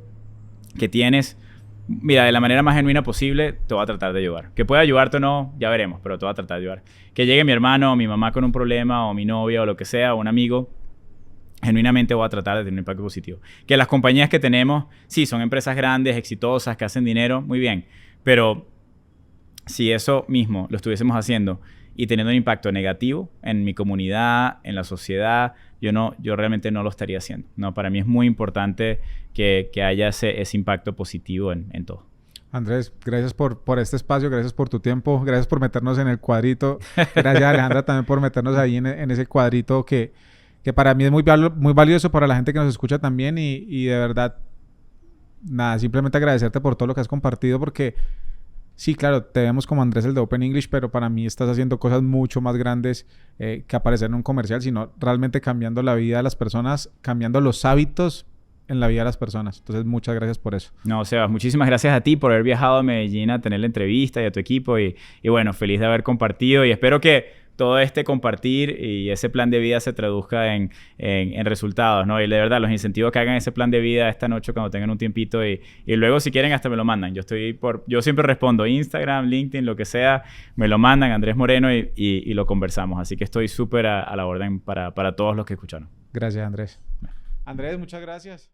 que tienes, mira, de la manera más genuina posible, te voy a tratar de ayudar. Que pueda ayudarte o no, ya veremos, pero te voy a tratar de ayudar. Que llegue mi hermano o mi mamá con un problema, o mi novia, o lo que sea, o un amigo, genuinamente voy a tratar de tener un impacto positivo. Que las compañías que tenemos, sí, son empresas grandes, exitosas, que hacen dinero, muy bien. Pero si eso mismo lo estuviésemos haciendo y teniendo un impacto negativo en mi comunidad, en la sociedad, yo realmente no lo estaría haciendo. No, para mí es muy importante que haya ese impacto positivo en todo. Andrés, gracias por este espacio, gracias por tu tiempo, gracias por meternos en el cuadrito. Gracias, Alejandra, también por meternos ahí en ese cuadrito que para mí es muy valioso para la gente que nos escucha también y de verdad, nada, simplemente agradecerte por todo lo que has compartido porque sí, claro, te vemos como Andrés el de Open English, pero para mí estás haciendo cosas mucho más grandes que aparecer en un comercial, sino realmente cambiando la vida de las personas, cambiando los hábitos en la vida de las personas. Entonces, muchas gracias por eso. No, Sebas, muchísimas gracias a ti por haber viajado a Medellín a tener la entrevista y a tu equipo y bueno, feliz de haber compartido y espero que todo este compartir y ese plan de vida se traduzca en resultados, ¿no? Y de verdad, los incentivos que hagan ese plan de vida esta noche cuando tengan un tiempito y luego si quieren hasta me lo mandan. Yo siempre respondo Instagram, LinkedIn, lo que sea, me lo mandan Andrés Moreno y lo conversamos. Así que estoy súper a la orden para todos los que escucharon. Gracias, Andrés. Andrés, muchas gracias.